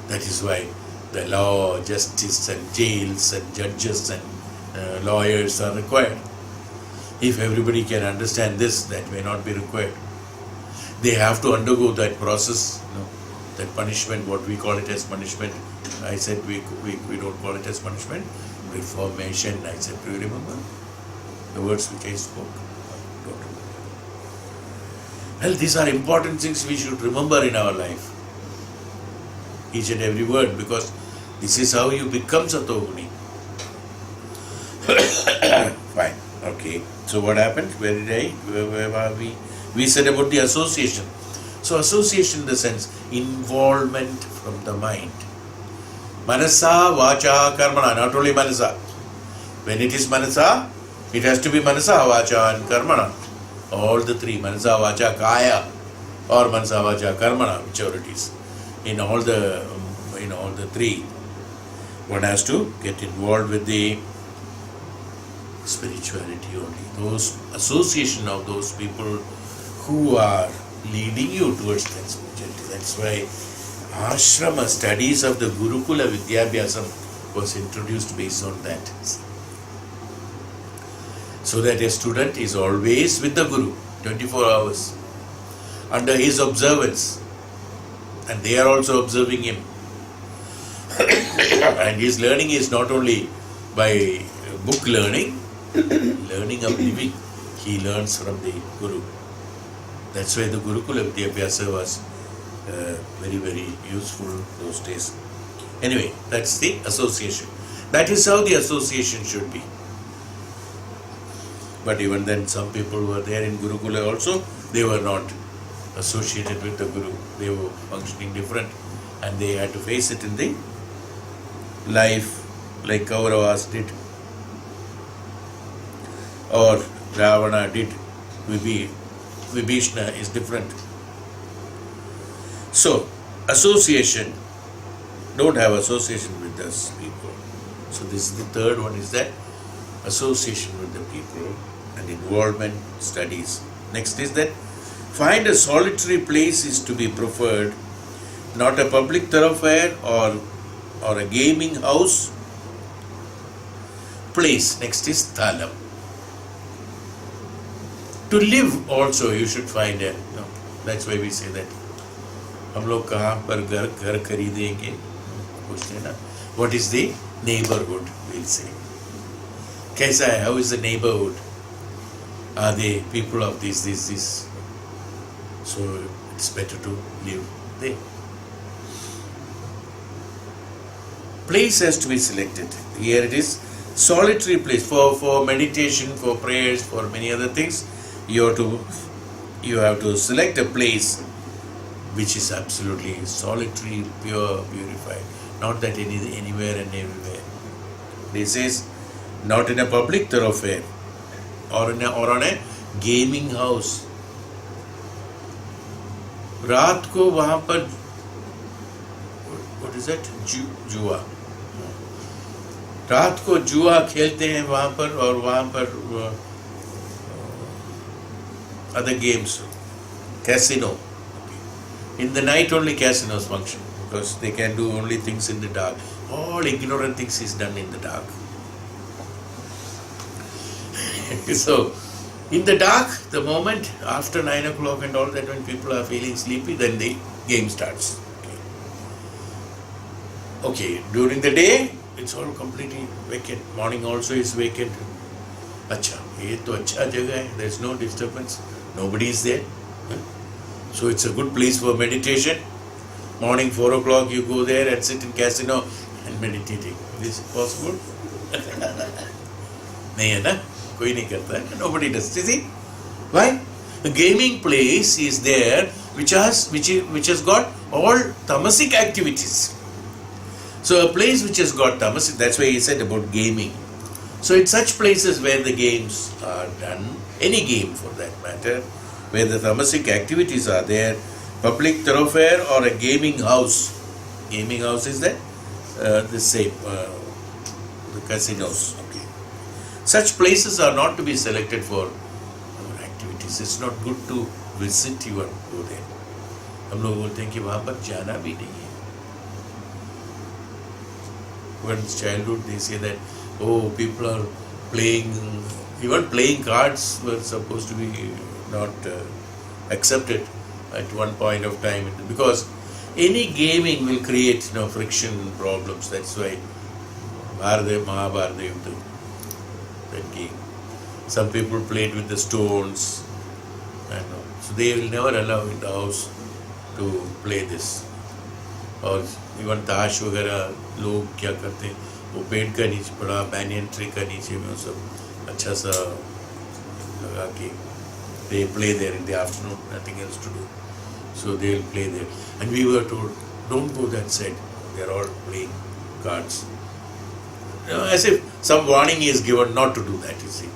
S1: That is why the law, justice and jails and judges and lawyers are required. If everybody can understand this, that may not be required. They have to undergo that process, that punishment, what we call it as punishment. I said we don't call it as punishment. Reformation, I said, do you remember the words which I spoke? Don't remember. Well, these are important things we should remember in our life. each and every word, because this is how you become Satoguni. Fine. Okay. So what happened? Where were we? We said about the association. So association in the sense, involvement from the mind. Manasa, Vacha, Karmana, not only Manasa. When it is Manasa, it has to be Manasa, Vacha and Karmana. All the three, Manasa, Vacha, Kaya, or Manasa, Vacha, Karmana, whichever it is. In all the three, one has to get involved with the spirituality only. Those association of those people who are leading you towards that spirituality. That's why ashrama studies of the Gurukula Vidyabhyasam was introduced based on that. So that a student is always with the Guru, 24 hours, under his observance. And they are also observing him. And his learning is not only by book learning, learning of living. He learns from the Guru. That's why the Gurukula Vidyabhyasa was very, very useful those days. Anyway, that's the association. That is how the association should be. But even then, some people were there in Gurukula also. They were not associated with the Guru. They were functioning different, and they had to face it in the life, like Kauravas did, or Ravana did. Vibhishna is different. So, association, don't have association with those people. So this is the third one, is that association with the people and involvement, studies. Next is that find a solitary place is to be preferred, not a public thoroughfare or a gaming house. Place. Next is thalam. To live also you should find a, no, that's why we say that. हम लोग कहाँ पर घर खरीदेंगे पूछते हैं ना. What is the neighborhood? We'll say. कैसा है? How is the neighborhood? Are they people of this? So it's better to live there. Place has to be selected. Here it is, solitary place for meditation, for prayers, for many other things. You have to select a place which is absolutely solitary, pure, purified. Not that anywhere and everywhere. This is not in a public thoroughfare or on a gaming house. रात को वहाँ पर what is that? जुआ. रात को जुआ खेलते हैं वहाँ पर, और वहाँ पर other games, casino. In the night only casinos function, because they can do only things in the dark. All ignorant things is done in the dark. So, in the dark, the moment after 9 o'clock and all that, when people are feeling sleepy, then the game starts. Okay, during the day, it's all completely vacant. Morning also is vacant. Acha, ye to acha jagah hai. There's no disturbance. Nobody is there. So it's a good place for meditation. Morning 4 o'clock you go there and sit in casino and meditating. Is it possible? नहीं है ना? कोई नहीं करता है. Nobody does. See? Why? A gaming place is there which has got all tamasic activities. So a place which has got tamasic, that's why he said about gaming. So in such places where the games are done, any game for that matter, where the tamasic activities are there, public thoroughfare or a gaming house. Gaming house is that the same, the casinos. Okay. Such places are not to be selected for our activities. It's not good to visit even go there. हम लोग बोलते हैं कि वहाँ पर जाना भी नहीं है. When childhood they say that, oh, people are playing, even playing cards were supposed to be not accepted at one point of time, because any gaming will create friction problems. That's why Mahabharata, that game. Some people played with the stones, and so they will never allow in the house to play this. और even ताश वगैरह लोग क्या करते हैं, वो पेड़ का नीचे बड़ा बैनियन ट्री का नीचे में वो सब अच्छा सा लगा के they play there in the afternoon, nothing else to do. So they'll play there. And we were told, don't go that side. They're all playing cards. As if some warning is given not to do that, you see.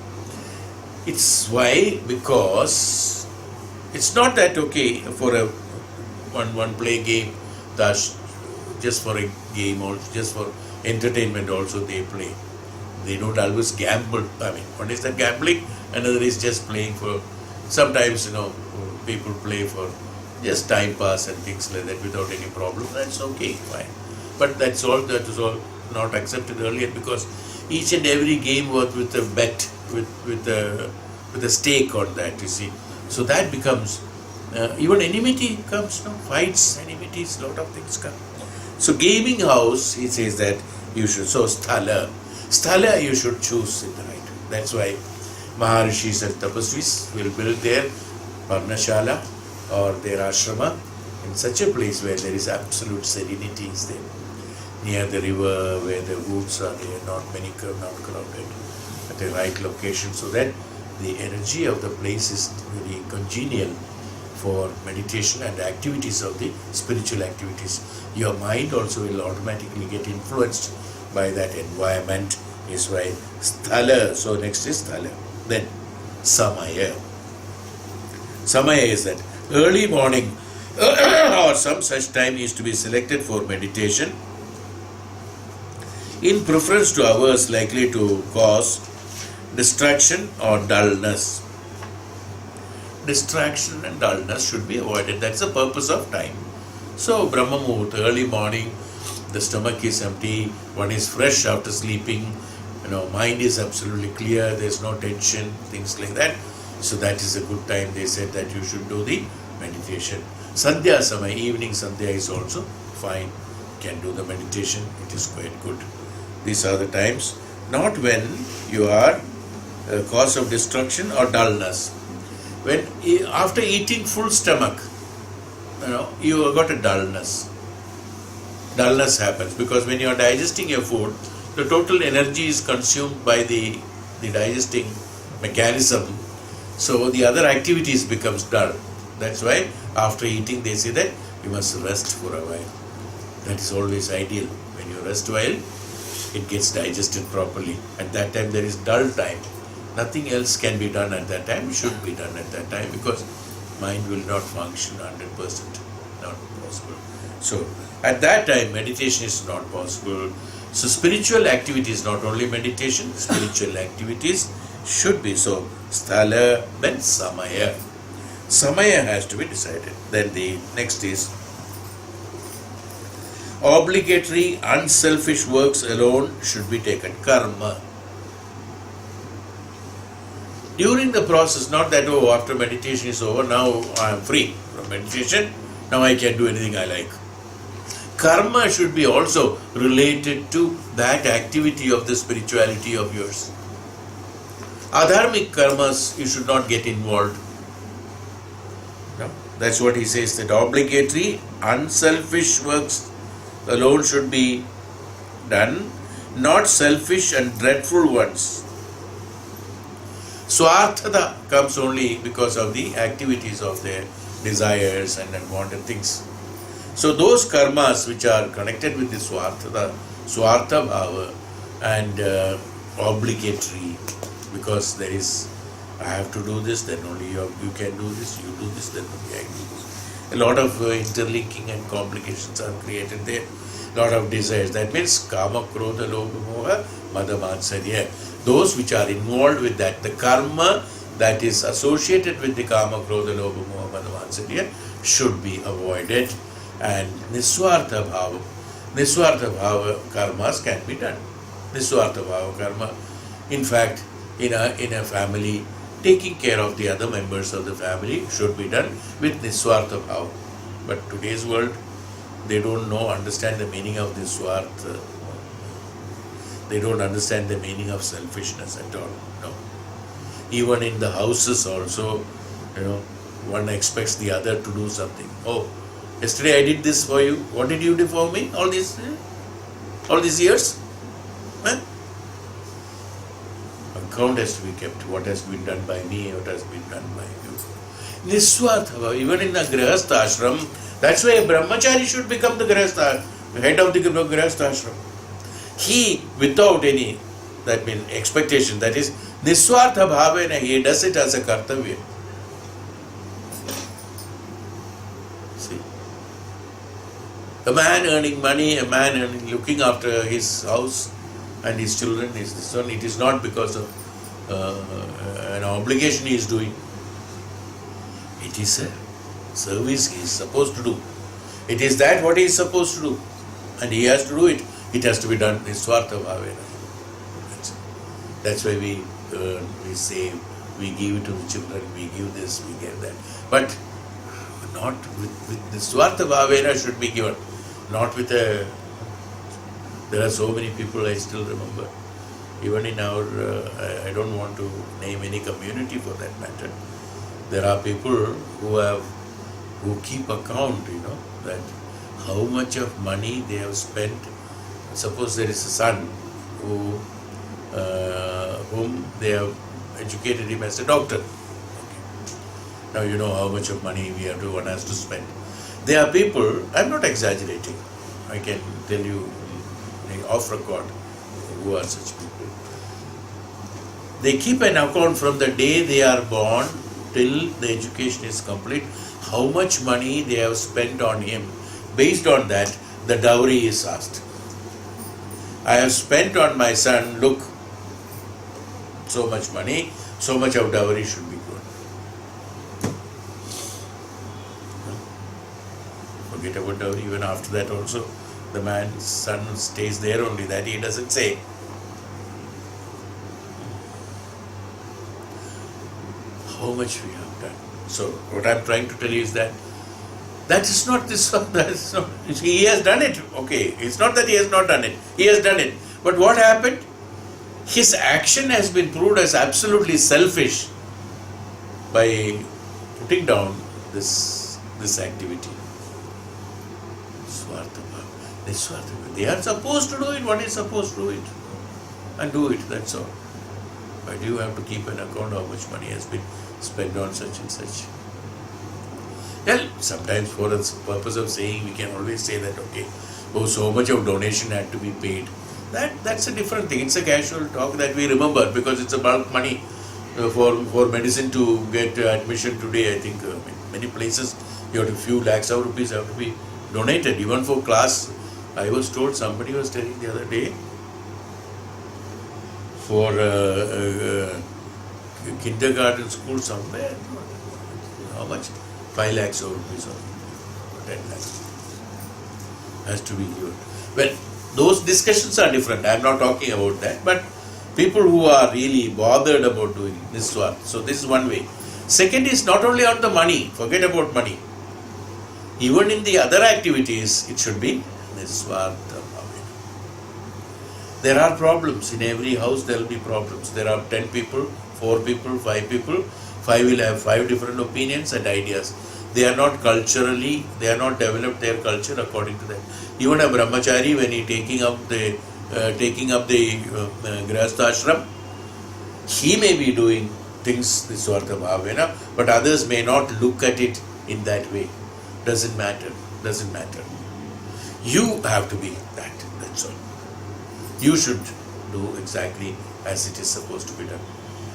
S1: It's why, because it's not that okay for a one play game, that's just for a game or just for entertainment also they play. They don't always gamble. I mean, one is that gambling, another is just playing for, sometimes, people play for just time pass and things like that without any problem. That's okay, fine. But that was all not accepted earlier, because each and every game was with a bet, with a stake on that, you see. So that becomes, even enmity comes, fights, enmities, lot of things come. So gaming house, he says that you should, so sthala you should choose in the right way. That's why Maharishis and Tapasvis will build their Parnashala or their ashrama in such a place where there is absolute serenity is there. Near the river, where the woods are there, not crowded, at the right location, so that the energy of the place is very congenial for meditation and activities of the spiritual activities. Your mind also will automatically get influenced by that environment, is why sthala. So next is sthala. Then samaya. Samaya is that early morning or some such time is to be selected for meditation, in preference to hours likely to cause distraction or dullness. Distraction and dullness should be avoided. That's the purpose of time. So Brahma Muhurta, early morning, the stomach is empty, one is fresh after sleeping, mind is absolutely clear, there's no tension, things like that. So that is a good time. They said that you should do the meditation. Sandhya Samaya, evening Sandhya is also fine. Can do the meditation, it is quite good. These are the times, not when you are a cause of destruction or dullness. When after eating full stomach, you have got a dullness. Dullness happens because when you are digesting your food, the total energy is consumed by the digesting mechanism. So the other activities becomes dull. That's why after eating they say that you must rest for a while. That is always ideal. When you rest while, it gets digested properly. At that time there is dull time. Nothing else can be done at that time, should be done at that time, because mind will not function 100%, not possible. So at that time meditation is not possible. So spiritual activities, not only meditation, spiritual activities should be so. Sthala, then samaya. Samaya has to be decided. Then the next is obligatory unselfish works alone should be taken. Karma. During the process, not that, after meditation is over, now I am free from meditation, now I can do anything I like. Karma should be also related to that activity of the spirituality of yours. Adharmic karmas, you should not get involved. No? That's what he says, that obligatory, unselfish works alone should be done, not selfish and dreadful ones. Swarthada comes only because of the activities of their desires and unwanted things. So those karmas which are connected with the swartha bhava and obligatory, because there is, I have to do this, then only you can do this, you do this, then only I do this. A lot of interlinking and complications are created there. A lot of desires. That means kama, krodha, lobha, moha, mada, matsarya. Those which are involved with that, the karma that is associated with the kama, krodha, lobha, moha, mada, matsarya should be avoided. And niswartha bhava karmas can be done. Niswartha bhava karma. In fact, in a family, taking care of the other members of the family should be done with niswartha bhava. But today's world, they don't understand the meaning of niswartha. They don't understand the meaning of selfishness at all. No. Even in the houses also, one expects the other to do something. Yesterday I did this for you. What did you do for me all these years? Huh? Account has to be kept. What has been done by me, what has been done by you. Niswartha, even in the Grihastha ashram, that's why a brahmachari should become the Grihastha, head of the Grihastha ashram. He, without any, that means expectation, that is, Niswartha bhavena, he does it as a kartavya. See? A man earning money, a man looking after his house and his children, his son, it is not because of an obligation he is doing. It is a service he is supposed to do. It is that what he is supposed to do. And he has to do it. It has to be done in Swartha Bhavena. That's why we save, we give it to the children, we give this, we give that. But not with the Swartha Bhavena should be given. Not with a... There are so many people I still remember. Even in our, I don't want to name any community for that matter. There are people who keep account, that how much of money they have spent. Suppose there is a son whom they have educated him as a doctor. Okay. Now you know how much of money one has to spend. There are people, I'm not exaggerating, I can tell you off record who are such people. They keep an account from the day they are born till the education is complete, how much money they have spent on him. Based on that, the dowry is asked. I have spent on my son, look, so much money, so much of dowry should be given. Forget about dowry, even after that also, the man's son stays there only, that he doesn't say. How much we have done. So what I'm trying to tell you is that is not this one, that is not, he has done it, okay, it's not that he has not done it, he has done it. But what happened? His action has been proved as absolutely selfish by putting down this activity. They are supposed to do it, one is supposed to do it. And do it, that's all. Why do you have to keep an account how much money has been spent on such and such? Well, sometimes for the purpose of saying, we can always say that, okay, so much of donation had to be paid. That's a different thing. It's a casual talk that we remember because it's a bulk money for medicine to get admission today. I think many places you have a few lakhs of rupees have to be donated. Even for class, I was told, somebody was telling the other day, for kindergarten school somewhere, how much? 5 lakhs of rupees or 10 lakhs has to be given. Well, those discussions are different. I am not talking about that. But people who are really bothered about doing this one. So this is one way. Second is not only on the money. Forget about money. Even in the other activities, it should be Niswartha Bhavena. There are problems. In every house there will be problems. There are 10 people, 4 people, 5 people. 5 will have 5 different opinions and ideas. They are not culturally, they are not developed their culture according to that. Even a brahmachari, when he taking up the Grihastha ashram, he may be doing things Niswartha Bhavena, but others may not look at it in that way. Doesn't matter. You have to be that, that's all. You should do exactly as it is supposed to be done.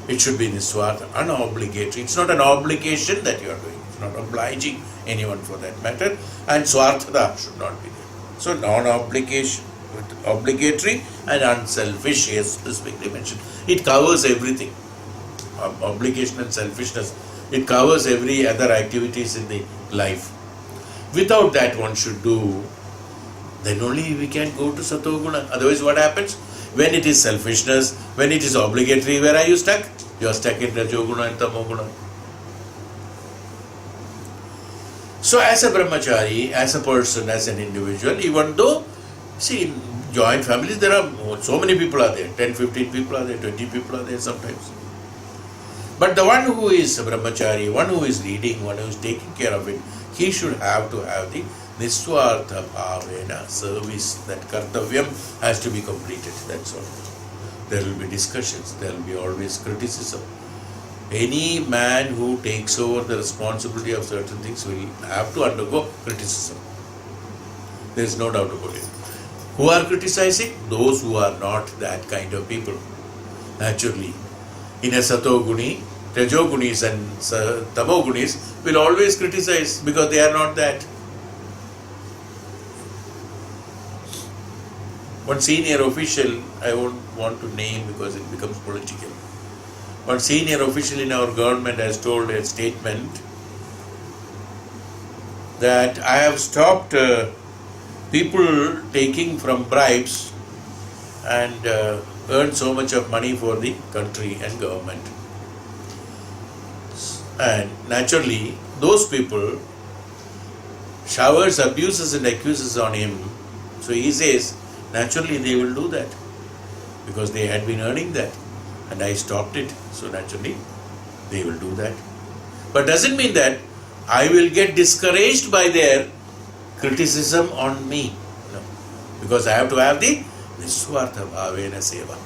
S1: It should be Niswartha, unobligatory. It's not an obligation that you are doing. It's not obliging anyone for that matter. And Swarthada should not be there. So non-obligation, obligatory and unselfish is specifically mentioned. It covers everything. Obligation and selfishness. It covers every other activities in the life. Without that one should do, then only we can go to Satoguna. Otherwise what happens? When it is selfishness, when it is obligatory, where are you stuck? You are stuck in Rajoguna and Tamoguna. So as a brahmachari, as a person, as an individual, even though, see, in joint families, there are so many people are there, 10, 15 people are there, 20 people are there sometimes. But the one who is a brahmachari, one who is leading, one who is taking care of it, he should have to have the niswartha bhavena service. That kartavyam has to be completed. That's all. There will be discussions. There will be always criticism. Any man who takes over the responsibility of certain things will have to undergo criticism. There is no doubt about it. Who are criticizing? Those who are not that kind of people. Naturally, in a satoguni, rajogunis and tamogunis will always criticize because they are not that. One senior official, I won't want to name because it becomes political. One senior official in our government has told a statement that I have stopped people taking from bribes and earn so much of money for the country and government. And naturally, those people showers abuses and accuses on him. So he says, naturally they will do that because they had been earning that. And I stopped it, so naturally they will do that. But doesn't mean that I will get discouraged by their criticism on me. No. Because I have to have the niswartha bhavena seva.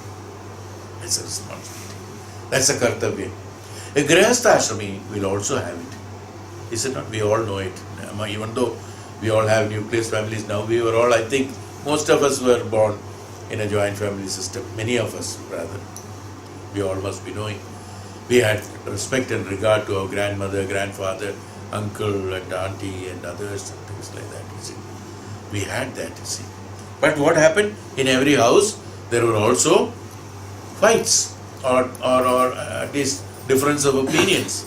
S1: That's a responsibility. That's a kartavya. A grihastha ashrami will also have it. Is it not? We all know it. Even though we all have nuclear families now, we were all, I think, most of us were born in a joint family system. Many of us, rather. We all must be knowing. We had respect and regard to our grandmother, grandfather, uncle and auntie and others and things like that, you see. We had that, you see. But what happened? In every house, there were also fights or at least difference of opinions.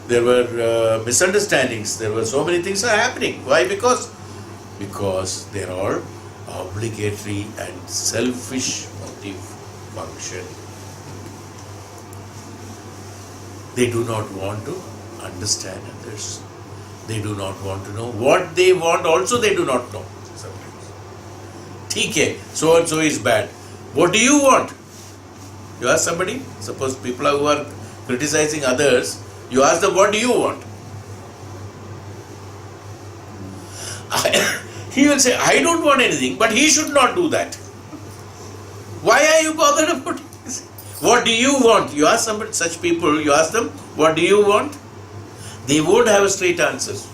S1: There were misunderstandings. There were so many things are happening. Why? Because they are all obligatory and selfish motive function. They do not want to understand others. They do not want to know what they want. Also, they do not know sometimes. TK, so and so is bad. What do you want? You ask somebody. Suppose people who are criticizing others, you ask them, what do you want? He will say, I don't want anything, but he should not do that. Why are you bothered about it? What do you want? You ask somebody, such people, you ask them, what do you want? They won't have a straight answers.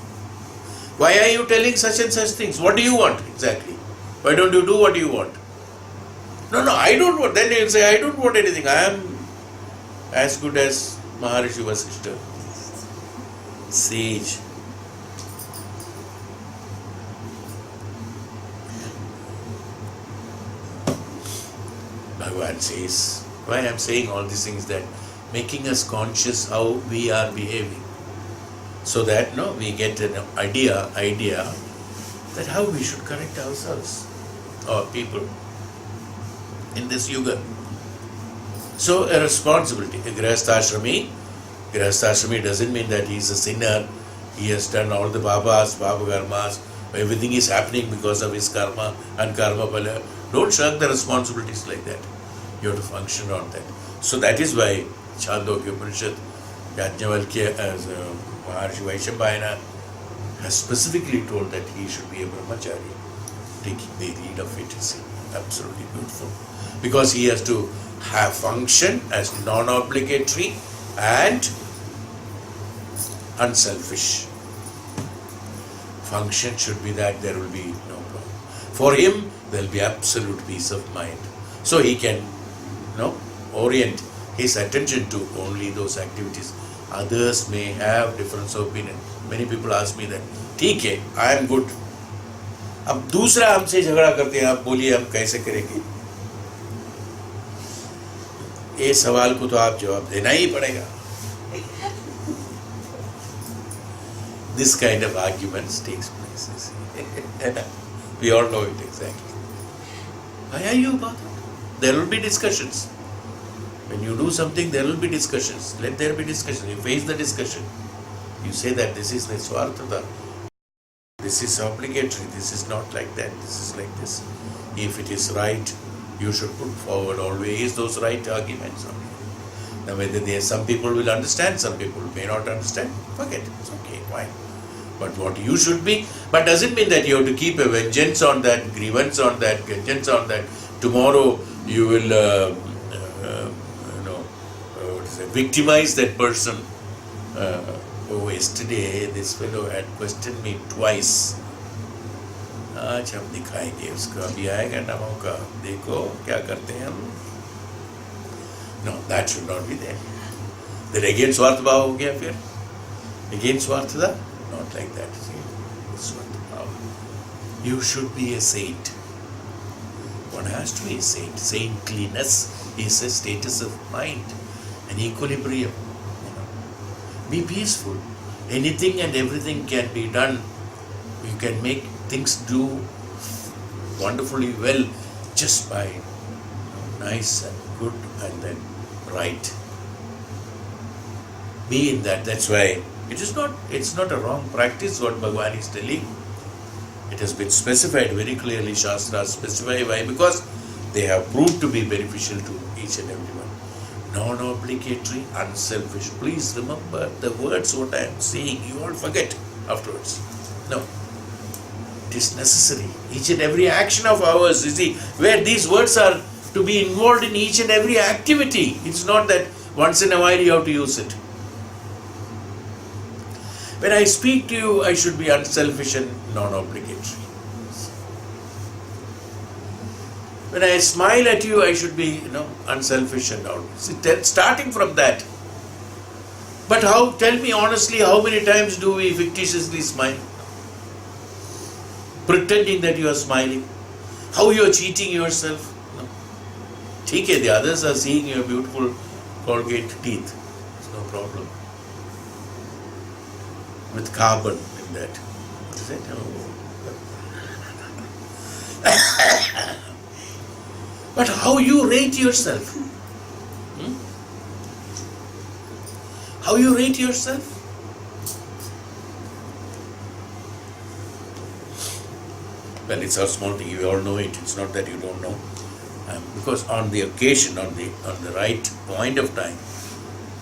S1: Why are you telling such and such things? What do you want exactly? Why don't you do what you want? No, I don't want. Then he'll say, I don't want anything. I am as good as Maharishi Vasishta. Sage. Bhagavan says, why I am saying all these things, that making us conscious how we are behaving, so that we get an idea that how we should correct ourselves or people in this yuga. So a responsibility. A grihastha ashrami doesn't mean that he is a sinner. He has done all the papa karmas. Everything is happening because of his karma and karma phala. Don't shirk the responsibilities like that. You have to function on that. So that is why Chandogya Upanishad, Yajnavalkya as Maharishi Vaishambhayana has specifically told that he should be a brahmachari, taking the lead of it. Is absolutely beautiful. Because he has to have function as non-obligatory and unselfish. Function should be that there will be no problem. For him, there will be absolute peace of mind. So he can orient his attention to only those activities. Others may have difference of opinion. Many people ask me that, ठीक है, I am good. अब दूसरा हमसे झगड़ा करते हैं, आप बोलिए हम कैसे करेंगे? ये सवाल को तो आप जवाब देना ही पड़ेगा. This kind of arguments takes place. We all know it exactly. Why are you bothered? There will be discussions. When you do something, there will be discussions. Let there be discussion. You face the discussion. You say that this is niswartha. This is obligatory. This is not like that. This is like this. If it is right, you should put forward always those right arguments. Now whether some people will understand, some people may not understand, forget it, it's okay, fine. But what you should be, but doesn't mean that you have to keep a vengeance on that, grievance on that, vengeance on that. Tomorrow you will, victimize that person. Oh, yesterday this fellow had questioned me twice. आज हम दिखाएंगे उसको, अभी आएगा ना मौका, देखो क्या करते हैं हम. No, that should not be there. Then again स्वार्थ भाव हो गया फिर. Again स्वार्थता, not like that. स्वार्थ भाव. You should be a saint. One has to be a saint. Saintliness is a status of mind, an equilibrium. Be peaceful. Anything and everything can be done. You can make things do wonderfully well just by nice and good and then right. Be in that. That's why it's not a wrong practice what Bhagavan is telling. It has been specified very clearly. Shastras specify why, because they have proved to be beneficial to each and everyone. Non-obligatory, unselfish. Please remember the words what I am saying. You all forget afterwards. No. It is necessary. Each and every action of ours, you see, where these words are to be involved in each and every activity. It's not that once in a while you have to use it. When I speak to you, I should be unselfish and non-obligatory. When I smile at you, I should be, unselfish and non-obligatory. Starting from that. But tell me honestly, how many times do we fictitiously smile? Pretending that you are smiling. How you are cheating yourself. Okay, the others are seeing your beautiful Colgate teeth. It's no problem. With carbon in that. What is it? But how you rate yourself? How you rate yourself? Well, it's a small thing. You all know it. It's not that you don't know. Because on the occasion, on the right point of time,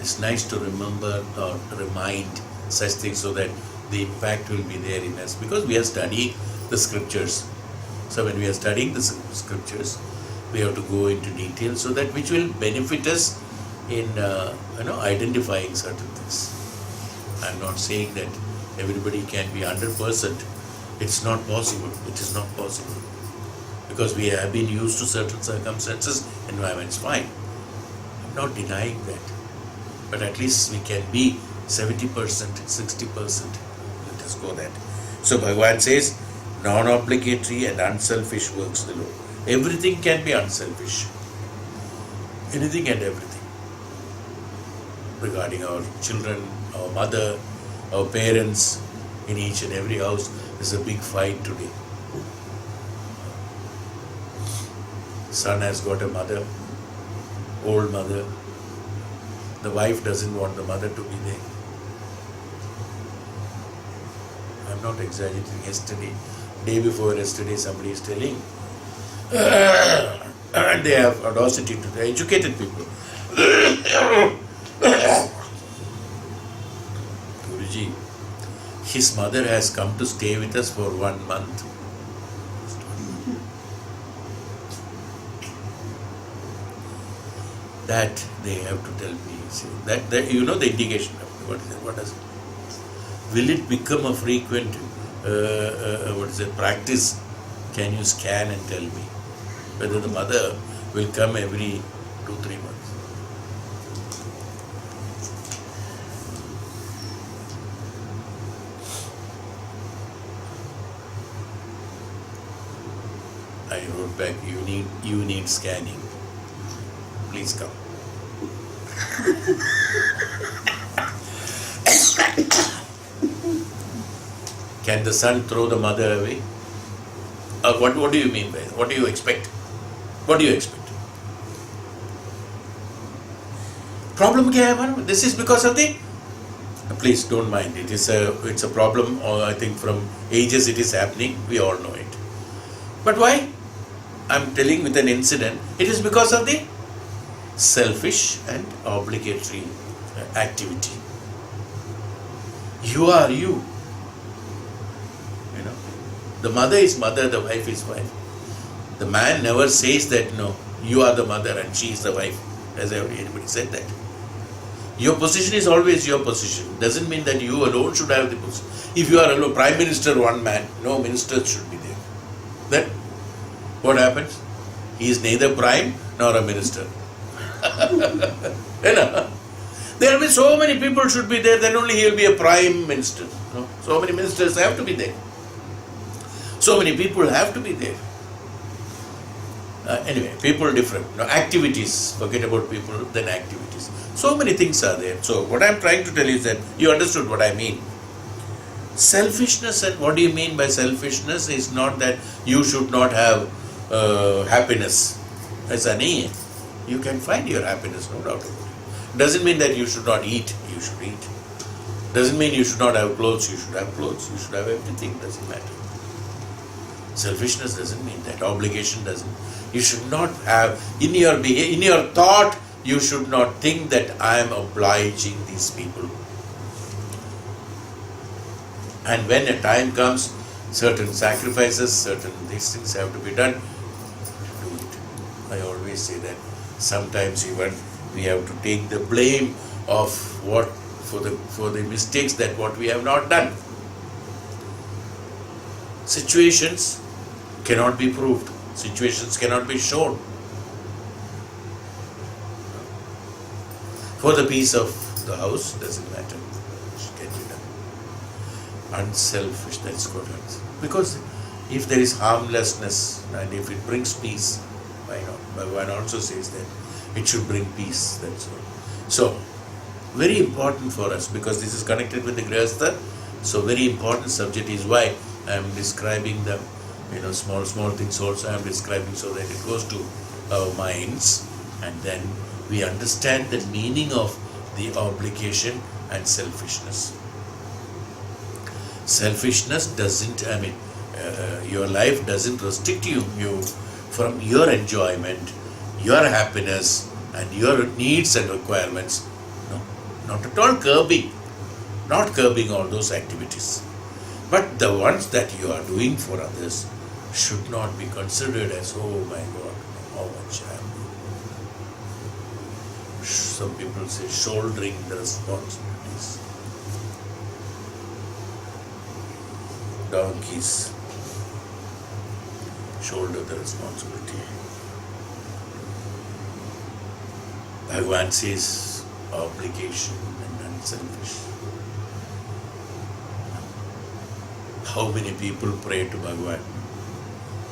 S1: it's nice to remember or remind such things so that the impact will be there in us. Because we are studying the scriptures. So when we are studying the scriptures, we have to go into detail so that which will benefit us in identifying certain things. I'm not saying that everybody can be 100%. It's not possible. It is not possible. Because we have been used to certain circumstances, environments, fine. I'm not denying that. But at least we can be 70%, 60%. Let us go that. So Bhagavan says, non-obligatory and unselfish works the Lord. Everything can be unselfish. Anything and everything. Regarding our children, our mother, our parents, in each and every house, there's a big fight today. Son has got a mother, old mother. The wife doesn't want the mother to be there. I'm not exaggerating. Day before yesterday, somebody is telling, and they have audacity to the educated people. Guruji, his mother has come to stay with us for 1 month. That they have to tell me. See, that the indication of what is it? What does it? Will it become a frequent practice? Can you scan and tell me whether the mother will come every 2-3 months? I wrote back, you need scanning. Please come. Can the son throw the mother away? What do you mean by that? What do you expect? What do you expect? Problem kya hai? This is because of the... Please don't mind. It's a problem, or I think from ages it is happening. We all know it. But why? I'm telling with an incident. It is because of the selfish and obligatory activity. You are you. You know, the mother is mother, the wife is wife. The man never says that, no, you are the mother and she is the wife. Has anybody said that? Your position is always your position. Doesn't mean that you alone should have the position. If you are alone, Prime Minister, one man, no ministers should be there. Then what happens? He is neither prime nor a minister. You know? There will be so many people should be there, then only he will be a prime minister. No? So many ministers have to be there. So many people have to be there. Anyway, people different. No, activities, forget about people, then activities. So many things are there. So what I am trying to tell you is that you understood what I mean. Selfishness, and what do you mean by selfishness, is not that you should not have happiness as an aim. You can find your happiness, no doubt about it. Doesn't mean that you should not eat, you should eat. Doesn't mean you should not have clothes, you should have clothes. You should have everything, doesn't matter. Selfishness doesn't mean that. Obligation doesn't. You should not have, in your behavior, in your thought, you should not think that I am obliging these people. And when a time comes, certain sacrifices, certain these things have to be done, do it. I always say that sometimes even we have to take the blame of what for the mistakes that what we have not done. Situations cannot be proved. Situations cannot be shown. For the peace of the house, doesn't matter. It can be done. Unselfish, that's good. Because if there is harmlessness and if it brings peace, why not? Bhagavan also says that it should bring peace, that's all. So, very important for us, because this is connected with the Grihastha. So, very important subject is why I am describing the small things also I am describing, so that it goes to our minds and then we understand the meaning of the obligation and selfishness. Selfishness doesn't, your life doesn't restrict you from your enjoyment, your happiness and your needs and requirements. No, not at all curbing. Not curbing all those activities. But the ones that you are doing for others should not be considered as, oh my God, how much I am. Some people say shouldering the responsibilities. Donkeys shoulder the responsibility. Bhagavan says obligation and unselfish. How many people pray to Bhagavan?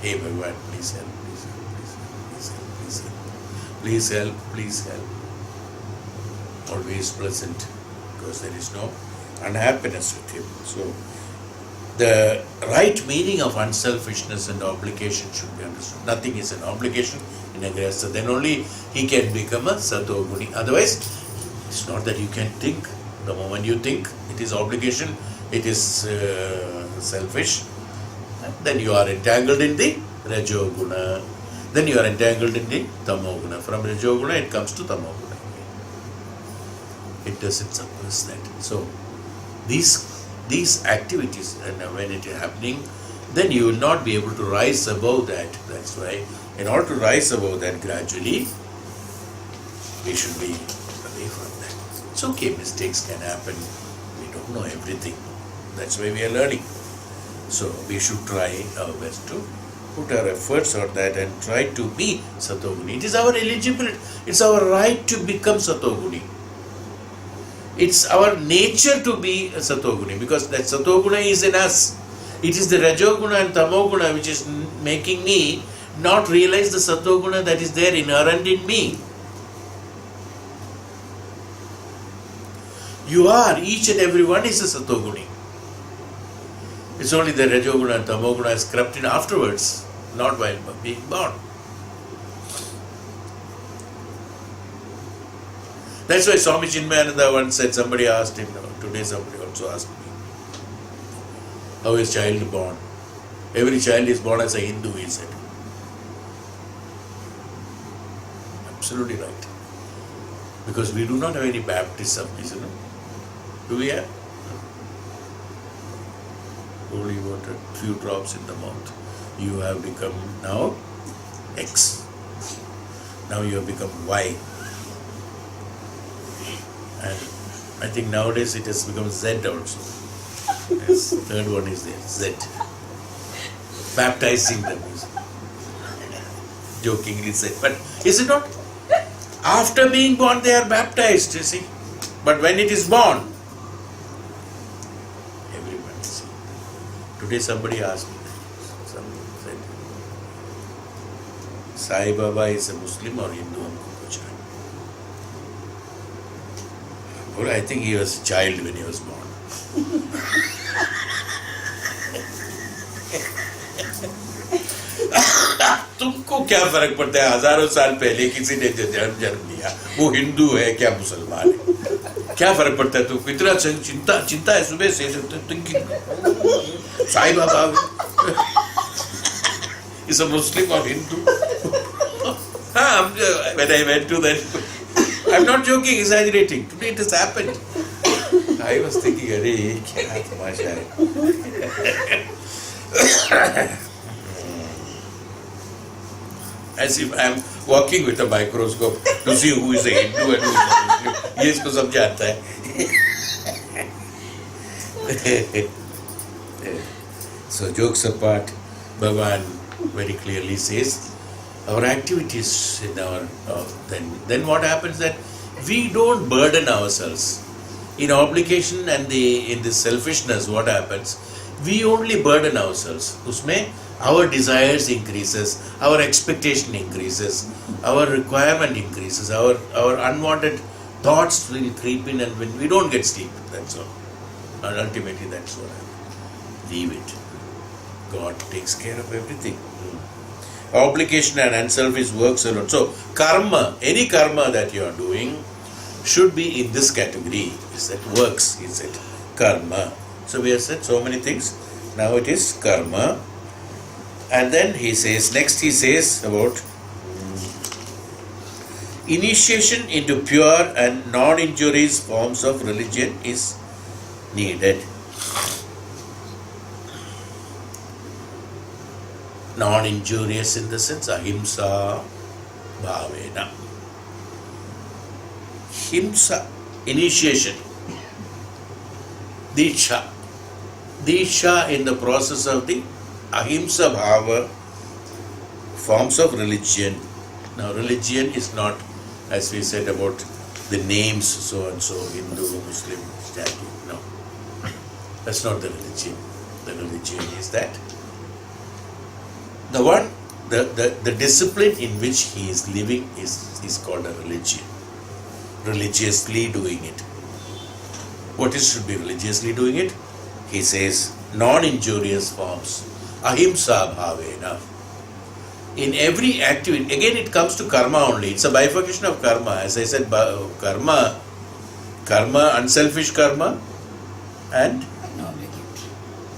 S1: Hey Bhagavan, please help, please help, please help, please help, please help, please help, please help. Always present, because there is no unhappiness with him. So, the right meaning of unselfishness and obligation should be understood. Nothing is an obligation in a grihastha. Then only he can become a satoguni. Otherwise, it's not that you can think. The moment you think it is obligation, it is selfish, then you are entangled in the rajoguna. Then you are entangled in the tamoguna. From rajoguna it comes to tamoguna. It doesn't suppress that. So these activities, and when it is happening, then you will not be able to rise above that. That's why, in order to rise above that gradually, we should be away from that. It's okay, mistakes can happen. We don't know everything. That's why we are learning. So we should try our best to put our efforts on that and try to be satoguni. It is our eligibility. It's our right to become satoguni. It's our nature to be a satoguni, because that satoguna is in us. It is the rajoguna and tamoguna which is making me not realize the satoguna that is there inherent in me. You are, each and every one is a satoguni. It's only the rajoguna and tamoguna is crept in afterwards, not while being born. That's why Swami Chinmayananda once said, somebody asked him, today somebody also asked me, how is child born? Every child is born as a Hindu, he said. Absolutely right. Because we do not have any baptism, isn't it? Do we have? Holy water, few drops in the mouth. You have become now X. Now you have become Y. And I think nowadays it has become Z also. Yes, third one is there, Z. Baptizing them, jokingly said. But is it not? After being born, they are baptized, you see. But when it is born, everybody see. Today somebody asked me, somebody said, Sai Baba is a Muslim or Hindu? Well, I think he was a child when he was born. तुमको क्या फर्क पड़ता है? हजारों साल पहले किसी ने जन्म लिया, वो हिंदू है क्या मुसलमान है, क्या फर्क पड़ता है? तुमको इतना चिंता है सुबह से Sai Baba is a Muslim or Hindu? When I went to that, I'm not joking, exaggerating. Today it has happened. I was thinking, अरे क्या तमाशा है. As if I'm walking with a microscope to see who is a Hindu and who is a Muslim. ये इसको समझ आता है. So jokes apart, Bhagavan very clearly says, our activities in our then what happens that we don't burden ourselves in obligation and in this selfishness. What happens? We only burden ourselves. Usme our desires increases, our expectation increases, our requirement increases, our unwanted thoughts will creep in, and when we don't get sleep, that's all. And ultimately that's what happens. Leave it. God takes care of everything. Obligation and unselfish works alone. So karma, any karma that you are doing should be in this category. Is that works? Is it karma? So we have said so many things. Now it is karma. And then he says, next he says about initiation into pure and non-injurious forms of religion is needed. Non-injurious in the sense ahimsa bhavena. Himsa, initiation. Diksha. Diksha in the process of the ahimsa bhava, forms of religion. Now religion is not, as we said about the names, so and so, Hindu, Muslim, Jati. No. That's not the religion. The religion is that the one, the discipline in which he is living is called a religion. Religiously doing it. What is should be religiously doing it? He says non-injurious forms. Ahimsa bhavena. In every activity, again it comes to karma only. It's a bifurcation of karma. As I said, karma, unselfish karma and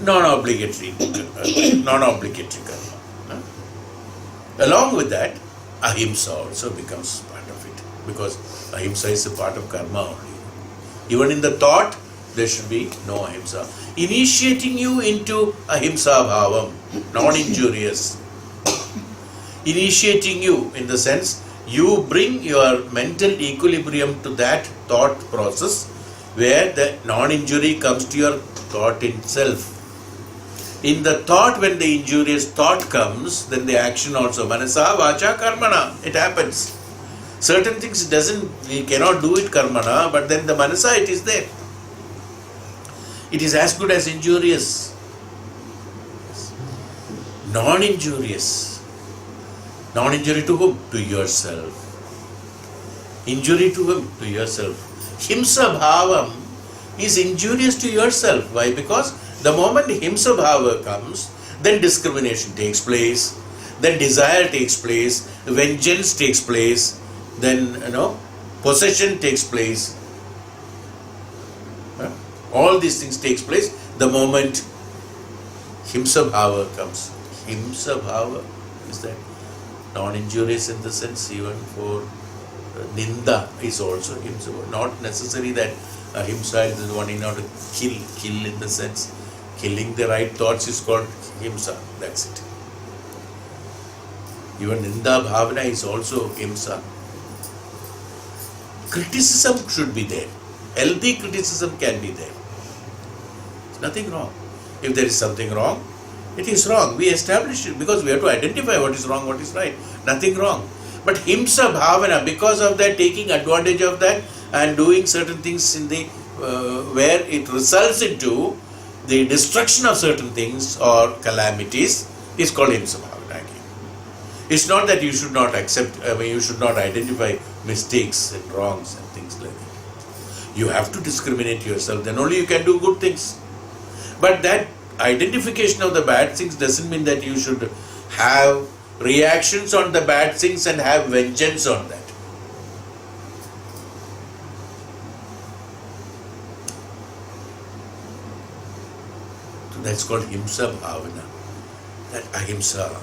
S1: non-obligatory karma. Along with that, ahimsa also becomes part of it, because ahimsa is a part of karma only. Even in the thought, there should be no ahimsa. Initiating you into ahimsa bhavam, non-injurious. Initiating you in the sense, you bring your mental equilibrium to that thought process where the non-injury comes to your thought itself. In the thought, when the injurious thought comes, then the action also. Manasa, vacha, karmana. It happens. Certain things we cannot do it karmana, but then the manasa, it is there. It is as good as injurious. Non-injurious. Non-injury to whom? To yourself. Injury to whom? To yourself. Himsa bhavam is injurious to yourself. Why? Because the moment himsa bhava comes, then discrimination takes place, then desire takes place, vengeance takes place, then possession takes place. All these things takes place the moment himsa bhava comes. Himsa bhava is that non-injurious in the sense even for Ninda is also himsa. Not necessary that ahimsa is the one in order to kill in the sense. Killing the right thoughts is called himsa. That's it. Even ninda bhavana is also himsa. Criticism should be there. Healthy criticism can be there. There's nothing wrong. If there is something wrong, it is wrong. We establish it because we have to identify what is wrong, what is right. Nothing wrong. But himsa bhavana, because of that, taking advantage of that and doing certain things in the where it results into the destruction of certain things or calamities, is called himsa bhavana again. It's not that you should not accept, you should not identify mistakes and wrongs and things like that. You have to discriminate yourself, then only you can do good things. But that identification of the bad things doesn't mean that you should have reactions on the bad things and have vengeance on that. So that's called himsa bhavana. That ahimsa.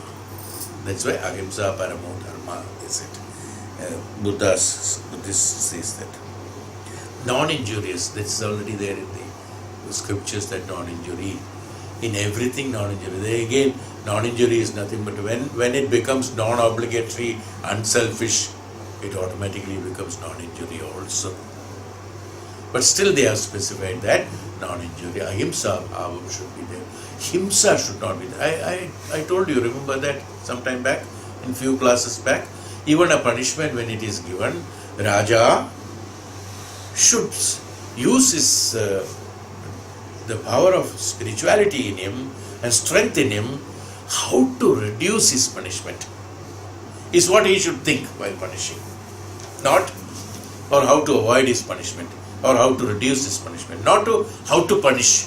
S1: That's why ahimsa paramo dharma is it. Buddhist says that. Non-injurious, that's already there in the scriptures, that non-injury. In everything non-injury. There again, non-injury is nothing but when it becomes non-obligatory, unselfish, it automatically becomes non-injury also. But still they have specified that non-injury, ahimsa bhavam should be there. Himsa should not be there. I told you, remember that sometime back, in few classes back, even a punishment when it is given, Raja should use his the power of spirituality in him and strength in him, how to reduce his punishment is what he should think while punishing. Not or how to avoid his punishment or how to reduce his punishment. Not to how to punish.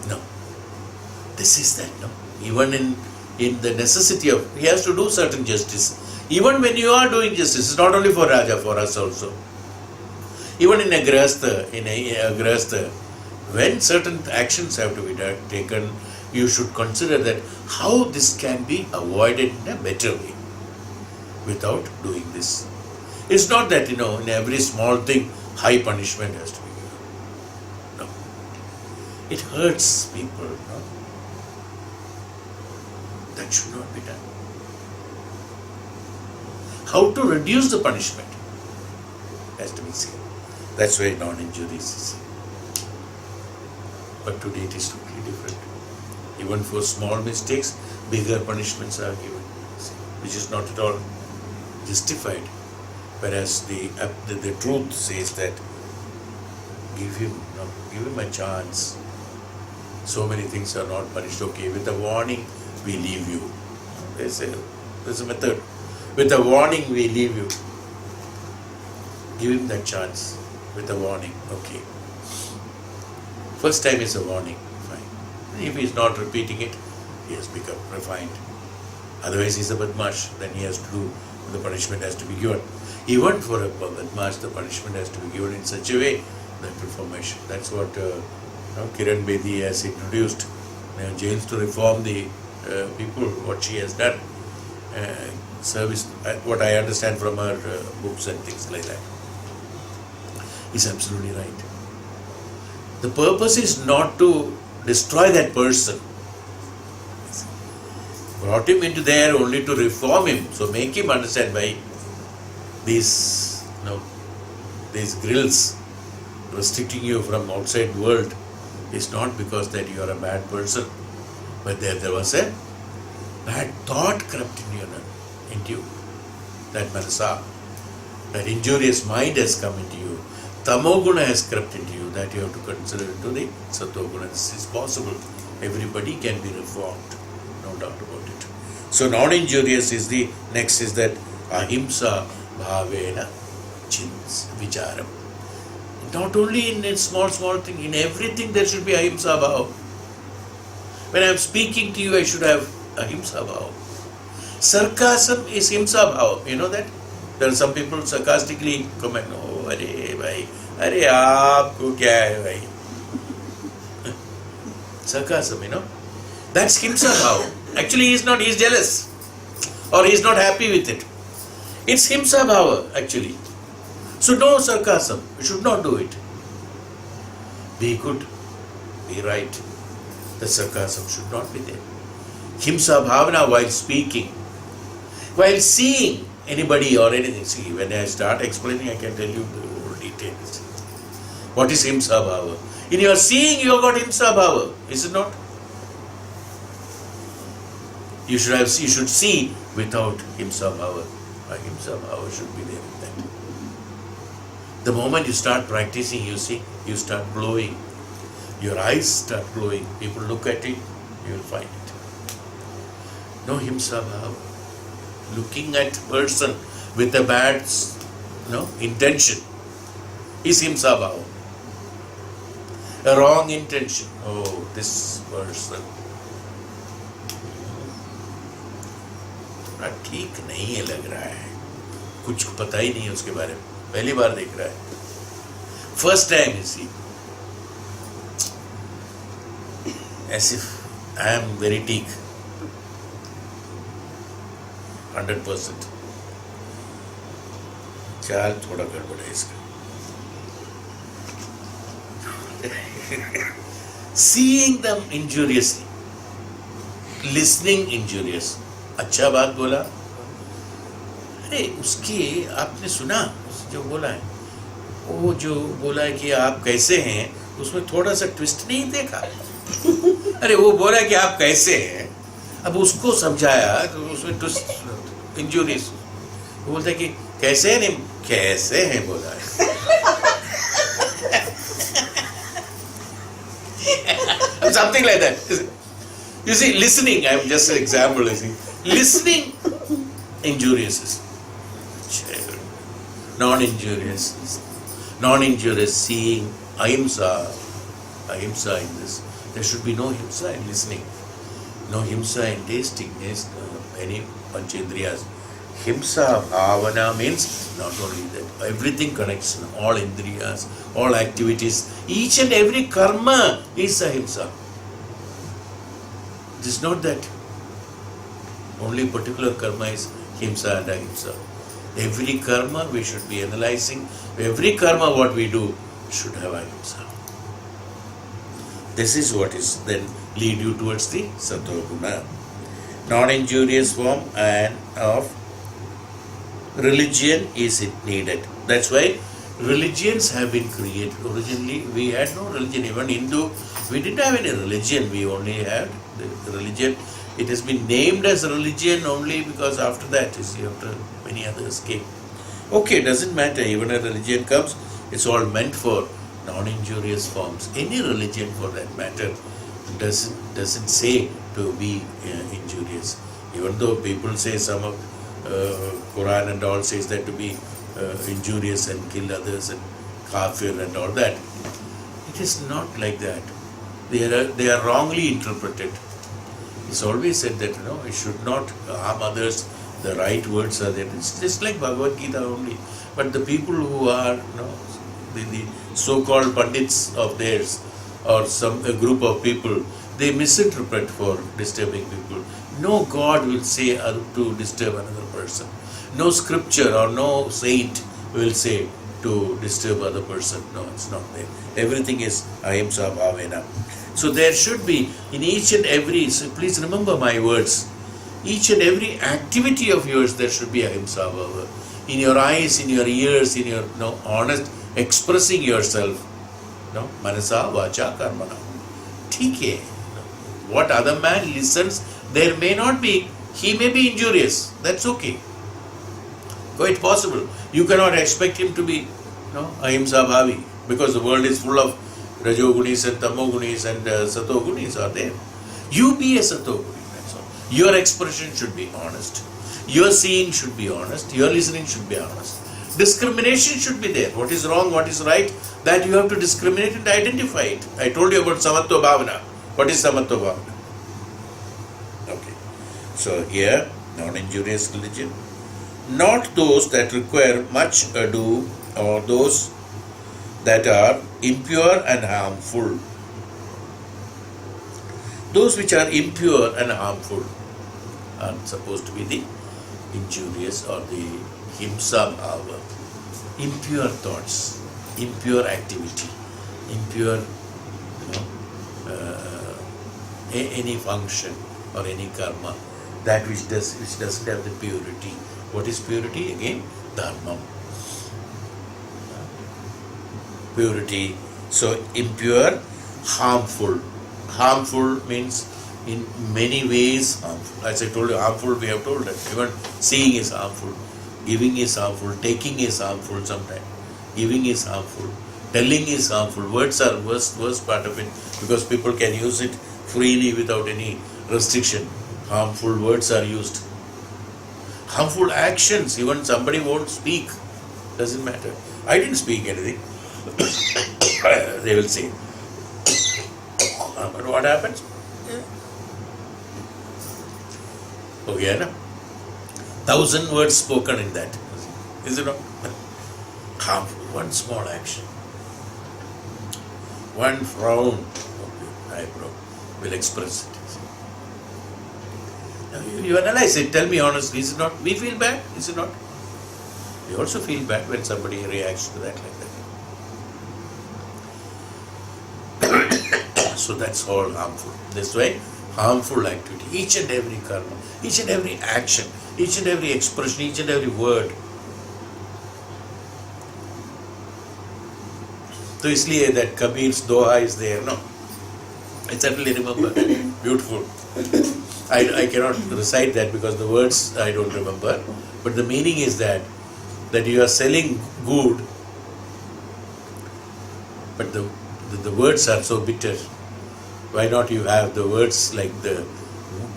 S1: No. This is that, no. Even in the necessity of, he has to do certain justice. Even when you are doing justice, it's not only for Raja, for us also. Even in a grahastha, when certain actions have to be taken, you should consider that how this can be avoided in a better way without doing this. It's not that, in every small thing, high punishment has to be given. No. It hurts people, no? That should not be done. How to reduce the punishment has to be seen. That's why non-injuries is. But today it is totally different. Even for small mistakes, bigger punishments are given, which is not at all justified. Whereas the truth says that give him a chance. So many things are not punished. Okay, with a warning, we leave you. There's a method. With a warning, we leave you. Give him that chance. With a warning, okay. First time is a warning, fine. If he is not repeating it, he has become refined. Otherwise he is a badmash, then he has to do, the punishment has to be given. Even for a badmash, the punishment has to be given in such a way that reformation. That's what Kiran Bedi has introduced, jails to reform the people, what she has done. Service, what I understand from her books and things like that, is absolutely right. The purpose is not to destroy that person. Brought him into there only to reform him. So make him understand by these grills restricting you from outside world is not because that you are a bad person, but there was a bad thought crept into you. That manasa, that injurious mind has come into you. Tamoguna has crept into you, that you have to consider into the sattva-guna. This is possible. Everybody can be reformed, no doubt about it. So non-injurious is the next is that ahimsa bhavena vicharam. Not only in a small thing, in everything there should be ahimsa bhav. When I am speaking to you, I should have ahimsa bhav. Sarcasm is himsa bhav. You know that? There are some people sarcastically comment, oh, arey bhai, arey aapko kya hai bhai. Sarcasm, That's himsa bhav. Actually he is not, he is jealous. Or he is not happy with it. It's himsa bhava actually. So no sarcasm. You should not do it. Be good. Be right. The sarcasm should not be there. Himsa bhavana while speaking. While seeing anybody or anything. See, when I start explaining, I can tell you the whole details. What is himsa bhava? In your seeing, you have got himsa bhava. Is it not? You should see without himsa bhava. Ahimsa bhava should be there in that. The moment you start practicing, you see, you start glowing. Your eyes start glowing. People look at it, you will find it. No himsa bhava. Looking at person with a bad intention is himsa bhava. A wrong intention. Oh, this person ठीक नहीं है, लग रहा है, कुछ पता ही नहीं है उसके बारे में, पहली बार देख रहा है, first time you see, as if I am very teak, 100%. चाल थोड़ा गड़बड़ है इसका. Seeing them injuriously, listening injurious. अच्छा बात बोला, अरे उसके आपने सुना जो बोला है, वो जो बोला है कि आप कैसे हैं, उसमें थोड़ा सा ट्विस्ट नहीं देखा? अरे वो बोला कि आप कैसे हैं, अब उसको समझाया तो उसमें ट्विस्ट इंजूरियस. वो बोलता है कि कैसे हैं, नहीं कैसे हैं बोला है. Something like that. You see, listening, I am just an example, you see. Listening, injurious is non-injurious, seeing, ahimsa in this. There should be no himsa in listening, no himsa in tasting, any panchendriyas. Himsa bhavana means not only that, everything connects, all indriyas, all activities, each and every karma is ahimsa. It is not that only particular karma is himsa and ahimsa. Every karma we should be analyzing. Every karma what we do should have ahimsa. This is what is then lead you towards the sattva guna. Non-injurious form and of religion is it needed. That's why religions have been created. Originally we had no religion. Even Hindu, we didn't have any religion. We only had the religion. It has been named as religion only because after that, you see, after many others came. Okay, doesn't matter. Even a religion comes, it's all meant for non-injurious forms. Any religion for that matter doesn't say to be injurious. Even though people say some of Quran and all says that to be injurious and kill others and kafir and all that. It is not like that. They are wrongly interpreted. It's always said that you should not harm others. The right words are there. It's just like Bhagavad Gita only. But the people who are the so-called pandits of theirs or a group of people, they misinterpret for disturbing people. No God will say to disturb another person. No scripture or no saint will say to disturb other person. No, it's not there. Everything is ahimsa bhavena. So there should be in each and every, so please remember my words, each and every activity of yours there should be ahimsa bhava. In your eyes, in your ears, in your honest expressing yourself, manasa vacha karmana. ठीक है. What other man listens, there may not be, he may be injurious. That's okay. Quite possible. You cannot expect him to be ahimsa bhavi because the world is full of rajogunis and tamogunis and satogunis are there. You be a satoguni, that's all. Your expression should be honest. Your seeing should be honest. Your listening should be honest. Discrimination should be there. What is wrong, what is right, that you have to discriminate and identify it. I told you about samatva bhavana. What is samatva bhavana? Okay. So here, non-injurious religion. Not those that require much ado or those that are impure and harmful. Those which are impure and harmful are supposed to be the injurious, or the himsa bhava, impure thoughts, impure activity, impure, any function or any karma, that which doesn't have the purity. What is purity? Again, dharma. Purity. So impure, harmful. Harmful means in many ways harmful. As I told you, harmful, we have told that even seeing is harmful, giving is harmful, taking is harmful sometimes, giving is harmful, telling is harmful. Words are worst part of it, because people can use it freely without any restriction. Harmful words are used. Harmful actions, even somebody won't speak, doesn't matter. I didn't speak anything. They will say. But what happens? Okay, no? 1,000 words spoken in that. Is it not? Harmful. One small action. One frown. Okay, eyebrow will express it. Now you analyze it. Tell me honestly, is it not? We feel bad, is it not? We also feel bad when somebody reacts to that like that. So that's all harmful. This way, harmful activity, each and every karma, each and every action, each and every expression, each and every word. So isliye that Kabir's doha is there, no? I certainly remember. Beautiful. I cannot recite that because the words I don't remember. But the meaning is that you are selling good, but the words are so bitter. Why not you have the words like the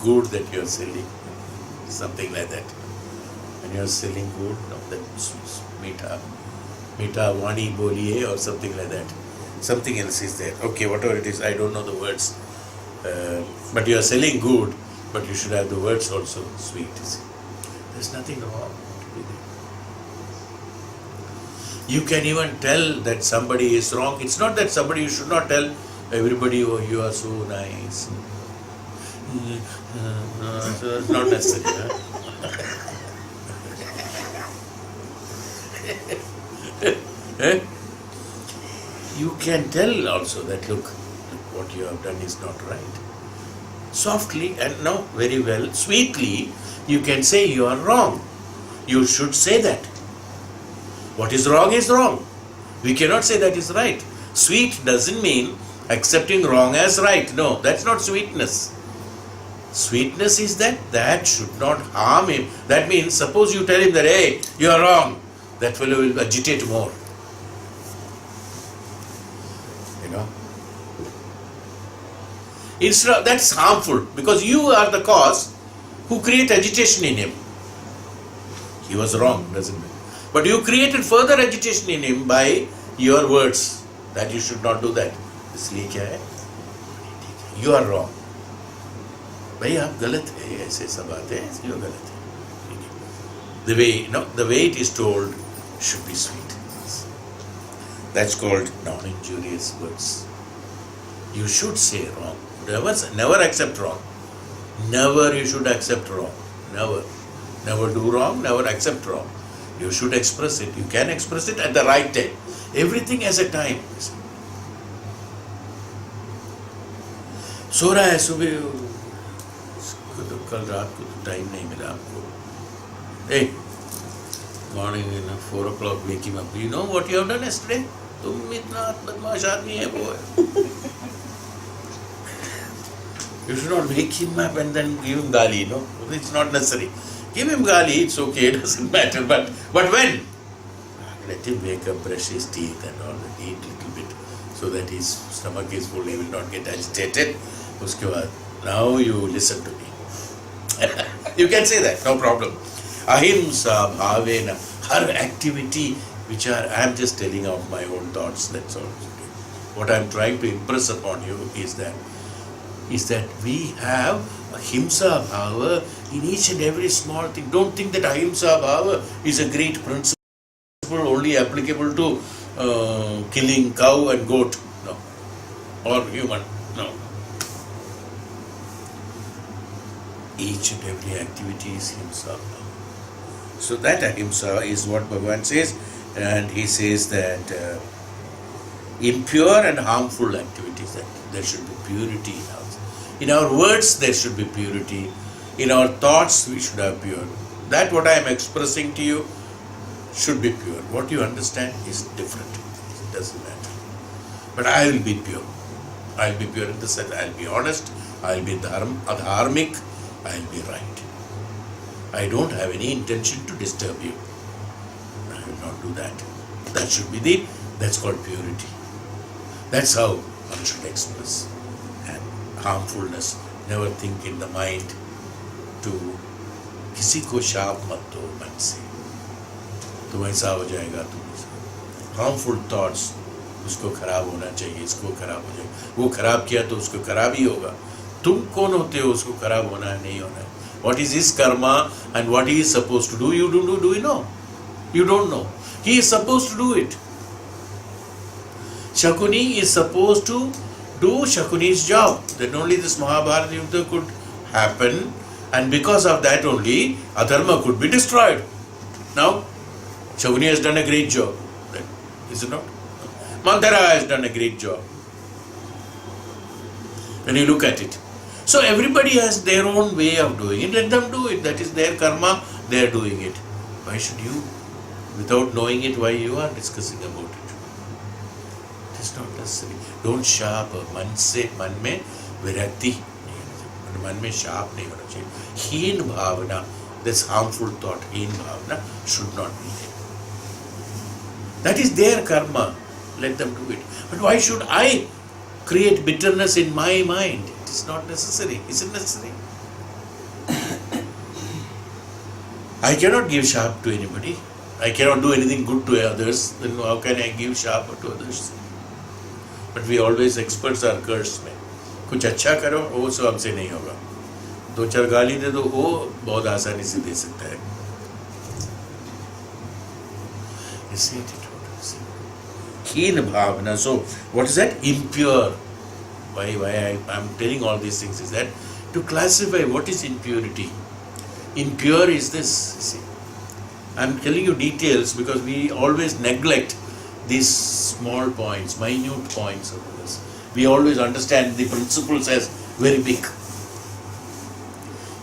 S1: good that you are selling? Something like that. When you are selling good, no, that Mita Vani Boliye or something like that. Something else is there. Okay, whatever it is, I don't know the words. But you are selling good, but you should have the words also sweet. There's nothing wrong with it. You can even tell that somebody is wrong. It's not that somebody, you should not tell everybody, oh, you are so nice. So it's not necessary. You can tell also that, look, what you have done is not right. Softly and no, very well, sweetly, you can say you are wrong. You should say that. What is wrong is wrong. We cannot say that is right. Sweet doesn't mean accepting wrong as right. No, that's not sweetness. Sweetness is that should not harm him. That means, suppose you tell him that, hey, you are wrong, that fellow will agitate more. Instead of, that's harmful, because you are the cause who create agitation in him. He was wrong, doesn't it? But you created further agitation in him by your words that you should not do that. इसलिए क्या है? You are wrong. भाई आप गलत है, ऐसे सब बातें हैं, इसलिए गलत है. The way it is told should be sweet. That's called non-injurious words. You should say wrong. Never accept wrong. Never you should accept wrong. Never. Never do wrong, never accept wrong. You should express it. You can express it at the right time. Everything has a time. सो रहा है सुबह, कल रात को तो time नहीं मिला आपको. Hey, morning 4 o'clock wake him up. You know what you have done yesterday? तुम इतना बदमाश आदमी है वो है. You should not wake him up and then give him gali, no? It's not necessary. Give him gali, it's okay, it doesn't matter. But when? Let him wake up, brush his teeth and all that, eat a little bit so that his stomach is full, he will not get agitated. Uske baad, now you listen to me. You can say that, no problem. Ahimsa bhavena, her activity which I am just telling out my own thoughts, that's all. What I am trying to impress upon you is that we have ahimsa bhava in each and every small thing. Don't think that ahimsa bhava is a great principle only applicable to killing cow and goat, no, or human, no. Each and every activity is ahimsa bhava. So that ahimsa is what Bhagavan says, and he says that impure and harmful activities, that there should be purity in us. In our words there should be purity. In our thoughts we should have pure. That what I am expressing to you should be pure. What you understand is different. It doesn't matter. But I will be pure. I will be pure in the sense I will be honest, I will be dharmic, I will be right. I don't have any intention to disturb you. I will not do that. That should be that's called purity. That's how one should express. And harmfulness, never think in the mind to किसी को शाप मत दो मन से, तो ऐसा हो जाएगा तुम। हार्मफुल थॉट्स, उसको खराब होना चाहिए, इसको खराब हो जाएगा, वो खराब किया तो उसको खराब ही होगा। तुम कौन होते हो उसको खराब होना है नहीं होना है? What is his karma and what he is supposed to do? You don't know. Do you know? You don't know. He is supposed to do it. Shakuni is supposed to do Shakuni's job. Then only this Mahabharata Yuddha could happen, and because of that only Adharma could be destroyed. Now, Shakuni has done a great job. Is it not? Mandara has done a great job. When you look at it. So everybody has their own way of doing it. Let them do it. That is their karma. They are doing it. Why should you, without knowing it, why you are discussing about it? It is not necessary. Don't sharp. मन से मन में विरक्ति नहीं होना चाहिए. मन में sharp नहीं होना चाहिए. हीन भावना, this harmful thought, हीन भावना should not be there. That is their karma. Let them do it. But why should I create bitterness in my mind? It is not necessary. Is it necessary? I cannot give sharp to anybody. I cannot do anything good to others. Then how can I give sharp to others? But we always experts are cursed में. कुछ अच्छा करो वो सब हमसे नहीं होगा. दो चार गाली दे दो वो बहुत आसानी से दे सकता है. Isn't it? Keen bhavana. So, what is that? Impure. Why I am telling all these things is that to classify what is impurity. Impure is this. See, I am telling you details because we always neglect these small points, minute points of this. We always understand the principles as very big.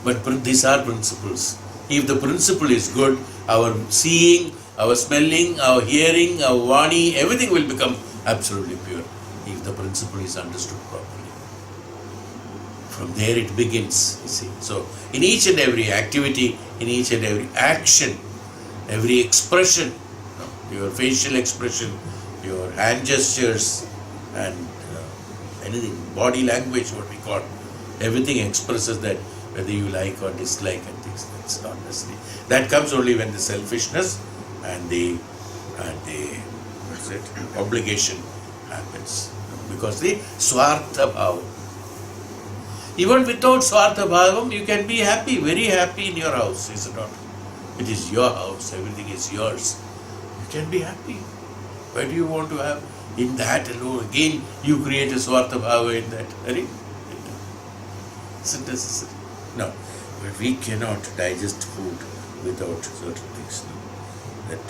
S1: But these are principles. If the principle is good, our seeing, our smelling, our hearing, our vani, everything will become absolutely pure if the principle is understood properly. From there it begins, you see. So, in each and every activity, in each and every action, every expression, your facial expression, your hand gestures, and anything, body language, what we call, everything expresses that whether you like or dislike and things. That's not necessary. That comes only when the selfishness and the what's it, obligation happens, because the swartha bhava. Even without swartha bhavam, you can be happy, very happy in your house, is it not? It is your house, everything is yours. You can be happy. Why do you want to have in that alone? Again, you create a swartha bhava in that. Isn't necessary? No, but we cannot digest food without certain things. That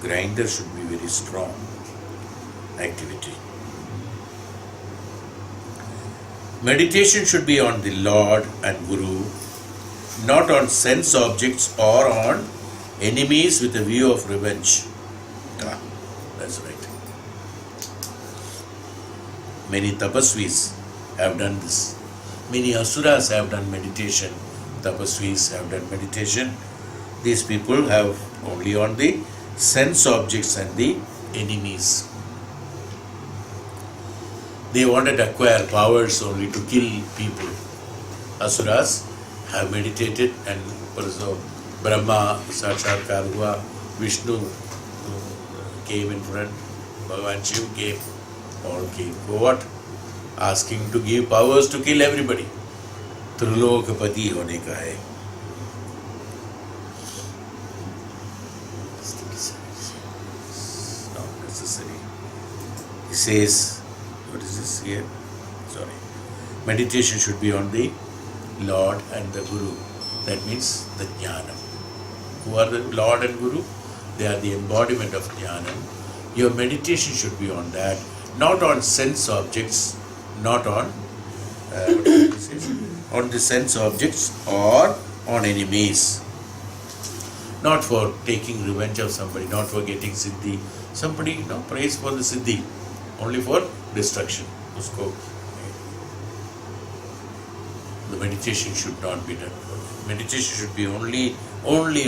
S1: grinder should be very strong activity. Meditation should be on the Lord and Guru, not on sense objects or on enemies with a view of revenge. That's right. Many tapasvis have done this. Many asuras have done meditation. Tapasvis have done meditation. These people have only on the sense objects and the enemies. They wanted to acquire powers only to kill people. Asuras have meditated and so Brahma Sakshatkar hua, Vishnu came in front, Bhagavan Shiv came, all came. For what? Asking to give powers to kill everybody. Trilokapati hone ka hai. Not necessary. He says, what is this here? Sorry. Meditation should be on the Lord and the Guru. That means the Jnana. Who are the Lord and Guru? They are the embodiment of jnana. Your meditation should be on that, not on sense objects, not on on the sense objects or on enemies. Not for taking revenge of somebody, not for getting siddhi. Somebody prays for the siddhi, only for destruction. Usko, the meditation should not be done. Meditation should be only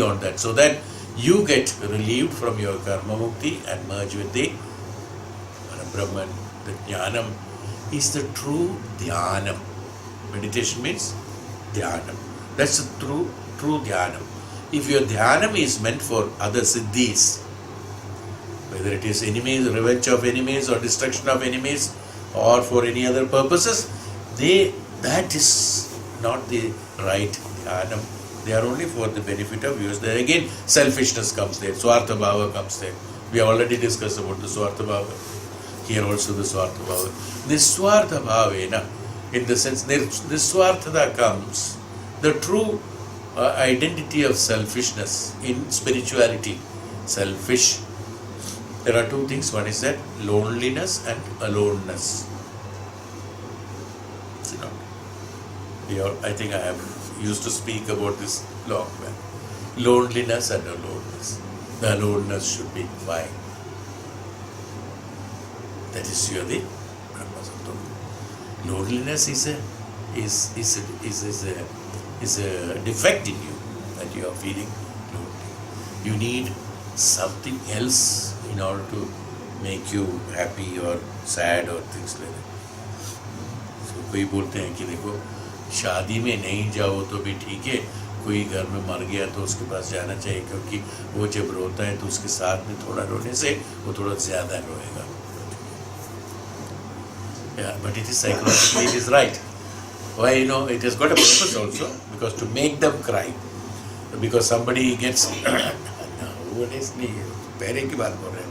S1: on that, so that you get relieved from your karma mukti and merge with the Brahman. The jnanam is the true dhyanam. Meditation means dhyanam. That's the true dhyanam. If your dhyanam is meant for other siddhis, whether it is enemies, revenge of enemies or destruction of enemies, or for any other purposes, that is not the right dhanam. They are only for the benefit of yours. There again, selfishness comes there, swartha bhava comes there. We have already discussed about the swartha bhava. Here also the swartha bhava. Niswartha bhavena, in the sense, niswarthada comes, the true identity of selfishness in spirituality. Selfish. There are two things. One is that loneliness and aloneness. I think I have used to speak about this long back. Loneliness and aloneness. The aloneness should be fine. That is the Brahma. Loneliness is a defect in you, that you are feeling lonely. You need something else in order to make you happy or sad or things like that. So कोई बोलते हैं कि देखो शादी में नहीं जाओ तो भी ठीक है, कोई घर में मर गया तो उसके पास जाना चाहिए, क्योंकि वो जब रोता है तो उसके साथ में थोड़ा रोने से वो थोड़ा ज़्यादा रोएगा. Yeah, but it is psychologically it is right. Why? It has got a purpose also, because to make them cry, because somebody gets nowadays पहले की बात बोल रहे हैं.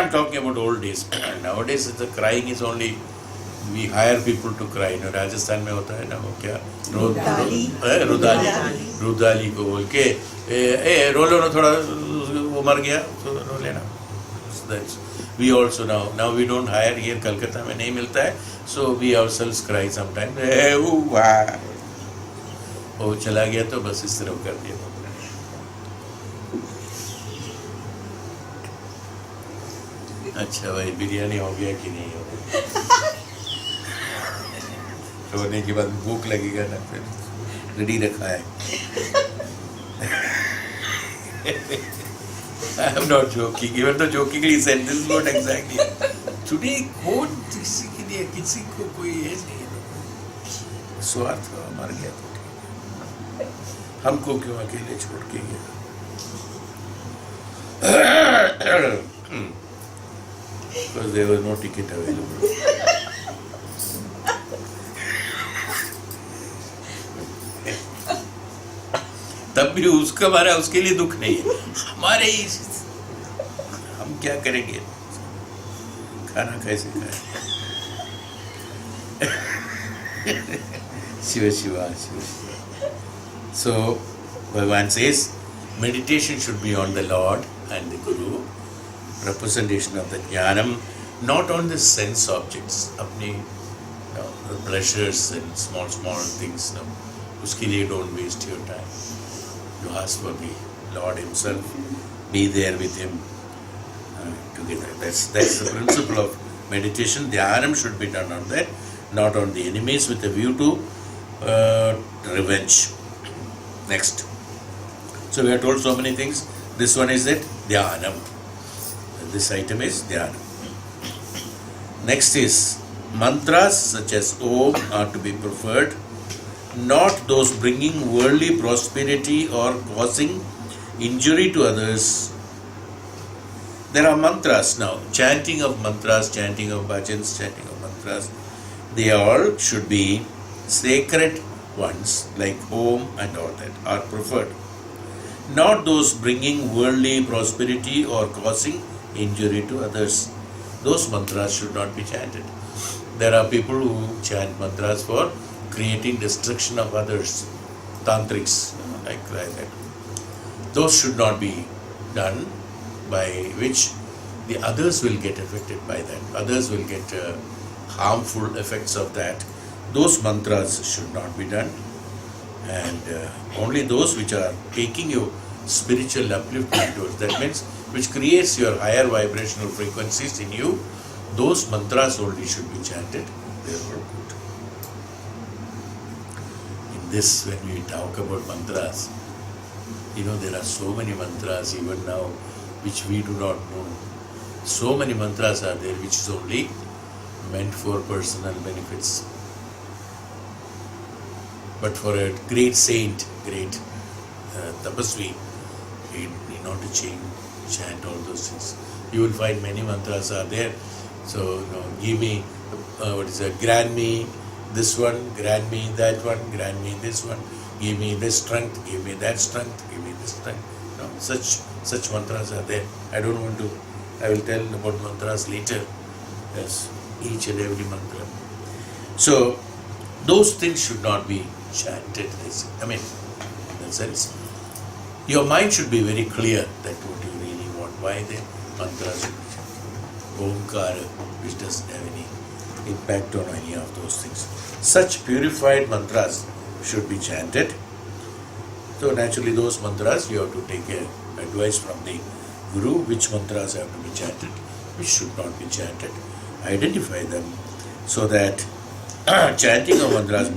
S1: I'm talking about old days. Nowadays the crying is only, we hire people to cry. Rajasthan में होता है ना, वो क्या रुदाली को बोल के रो लो ना, थोड़ा वो मर गया तो रो लेना. We also now we don't hire here. Calcutta में नहीं मिलता है, so we ourselves cry sometimes. वो चला गया तो बस इस तरह कर दिया. अच्छा भाई, बिरयानी हो गया कि नहीं हो गया? सोने के बाद भूख लगेगा ना, फिर रेडी रखा है. I am not joking. Even though jokingly said, this is not exactly. Today, कौन किसी के लिए किसी को कोई है नहीं. स्वार्थ मर गया तो हमको क्यों अकेले छोड़ के गया? Because there was no ticket available. तब भी उसका हमारा उसके लिए दुख नहीं है, हमारे ही हम क्या करेंगे, खाना कैसे खाएं. Shiv Shiva Shiv Shiva. So Bhagavan says meditation should be on the Lord and the Guru, representation of the jnanam, not on the sense objects. अपनी the pleasures and small things. उसके लिए don't waste your time. You ask for the Lord Himself, be there with Him together. That's the principle of meditation. Dhyanam should be done on that, not on the enemies with a view to revenge. Next. So we are told so many things. This one is that dhyanam. This item is dhyanam. Next is mantras such as Om are to be preferred, not those bringing worldly prosperity or causing injury to others. There are mantras now, chanting of mantras, chanting of bhajans, chanting of mantras. They all should be sacred ones like Om and all that are preferred. Not those bringing worldly prosperity or causing injury to others. Those mantras should not be chanted. There are people who chant mantras for creating destruction of others, tantrics, like that. those should not be done, by which the others will get affected by that. Others will get harmful effects of that. Those mantras should not be done, and only those which are taking you spiritual upliftment towards. That means which creates your higher vibrational frequencies in you. Those mantras only should be chanted. They are all good. In this, when we talk about mantras, there are so many mantras even now which we do not know. So many mantras are there which is only meant for personal benefits. But for a great saint, great tapasvi, in order to chant all those things, you will find many mantras are there. So, give me, grant me this one, grant me that one, grant me this one, give me this strength, give me that strength, give me this strength. Such mantras are there. I will tell about mantras later. Yes, each and every mantra. So, those things should not be chanted. In that sense, your mind should be very clear that what you really want. Why the mantras should be chanted. Omkara, which doesn't have any impact on any of those things. Such purified mantras should be chanted. So naturally those mantras you have to take advice from the Guru, which mantras have to be chanted, which should not be chanted. Identify them so that chanting of mantras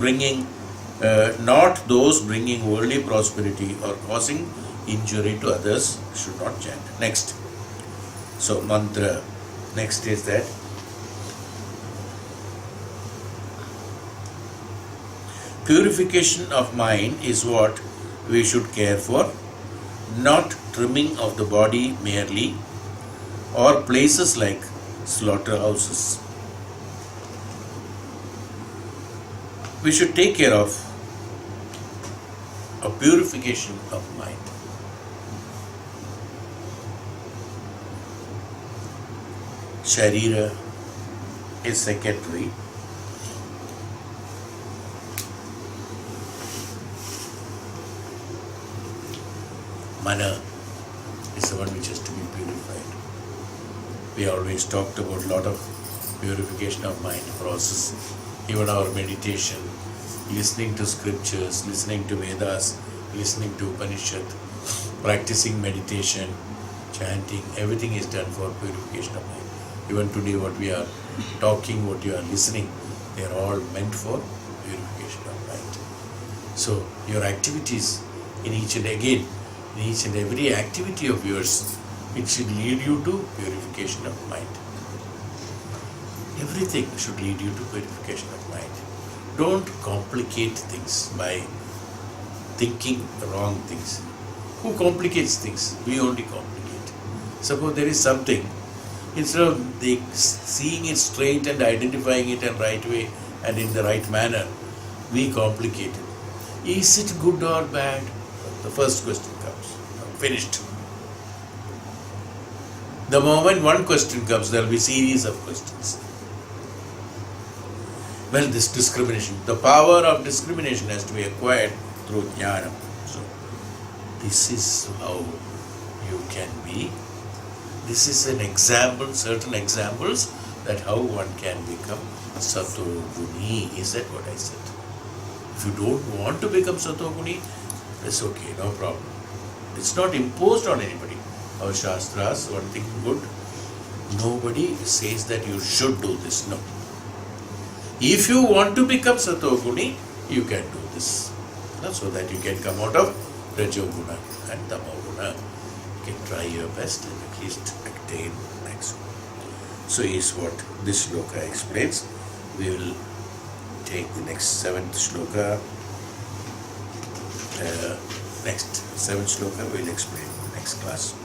S1: not those bringing worldly prosperity or causing injury to others should not chant. Next. So mantra. Next is that purification of mind is what we should care for, not trimming of the body merely, or places like slaughterhouses. We should take care of a purification of mind. Sharira is secondary. Mana is the one which has to be purified. We always talked about a lot of purification of mind process. Even our meditation, listening to scriptures, listening to Vedas, listening to Upanishad, practicing meditation, chanting, everything is done for purification of mind. Even today what we are talking, what you are listening, they are all meant for purification of mind. So your activities in each and every activity of yours, it should lead you to purification of mind. Everything should lead you to purification of mind. Don't complicate things by thinking wrong things. Who complicates things? We only complicate. Suppose there is something, instead of seeing it straight and identifying it in right way and in the right manner, we complicate it. Is it good or bad? The first question comes. Finished. The moment one question comes, there will be series of questions. Well, this discrimination, the power of discrimination has to be acquired through jnana. So, this is how you can be. This is an example, certain examples that how one can become Sattoguni. Is that what I said? If you don't want to become Sattoguni, it's okay, no problem. It's not imposed on anybody. Our Shastras, one thing good, nobody says that you should do this. No. If you want to become Sattoguni, you can do this. So that you can come out of Rajoguna and Tamoguna. You can try your best and at least attain maximum. So is what this shloka explains. We will take the next 7th shloka. Next 7th shloka we will explain in the next class.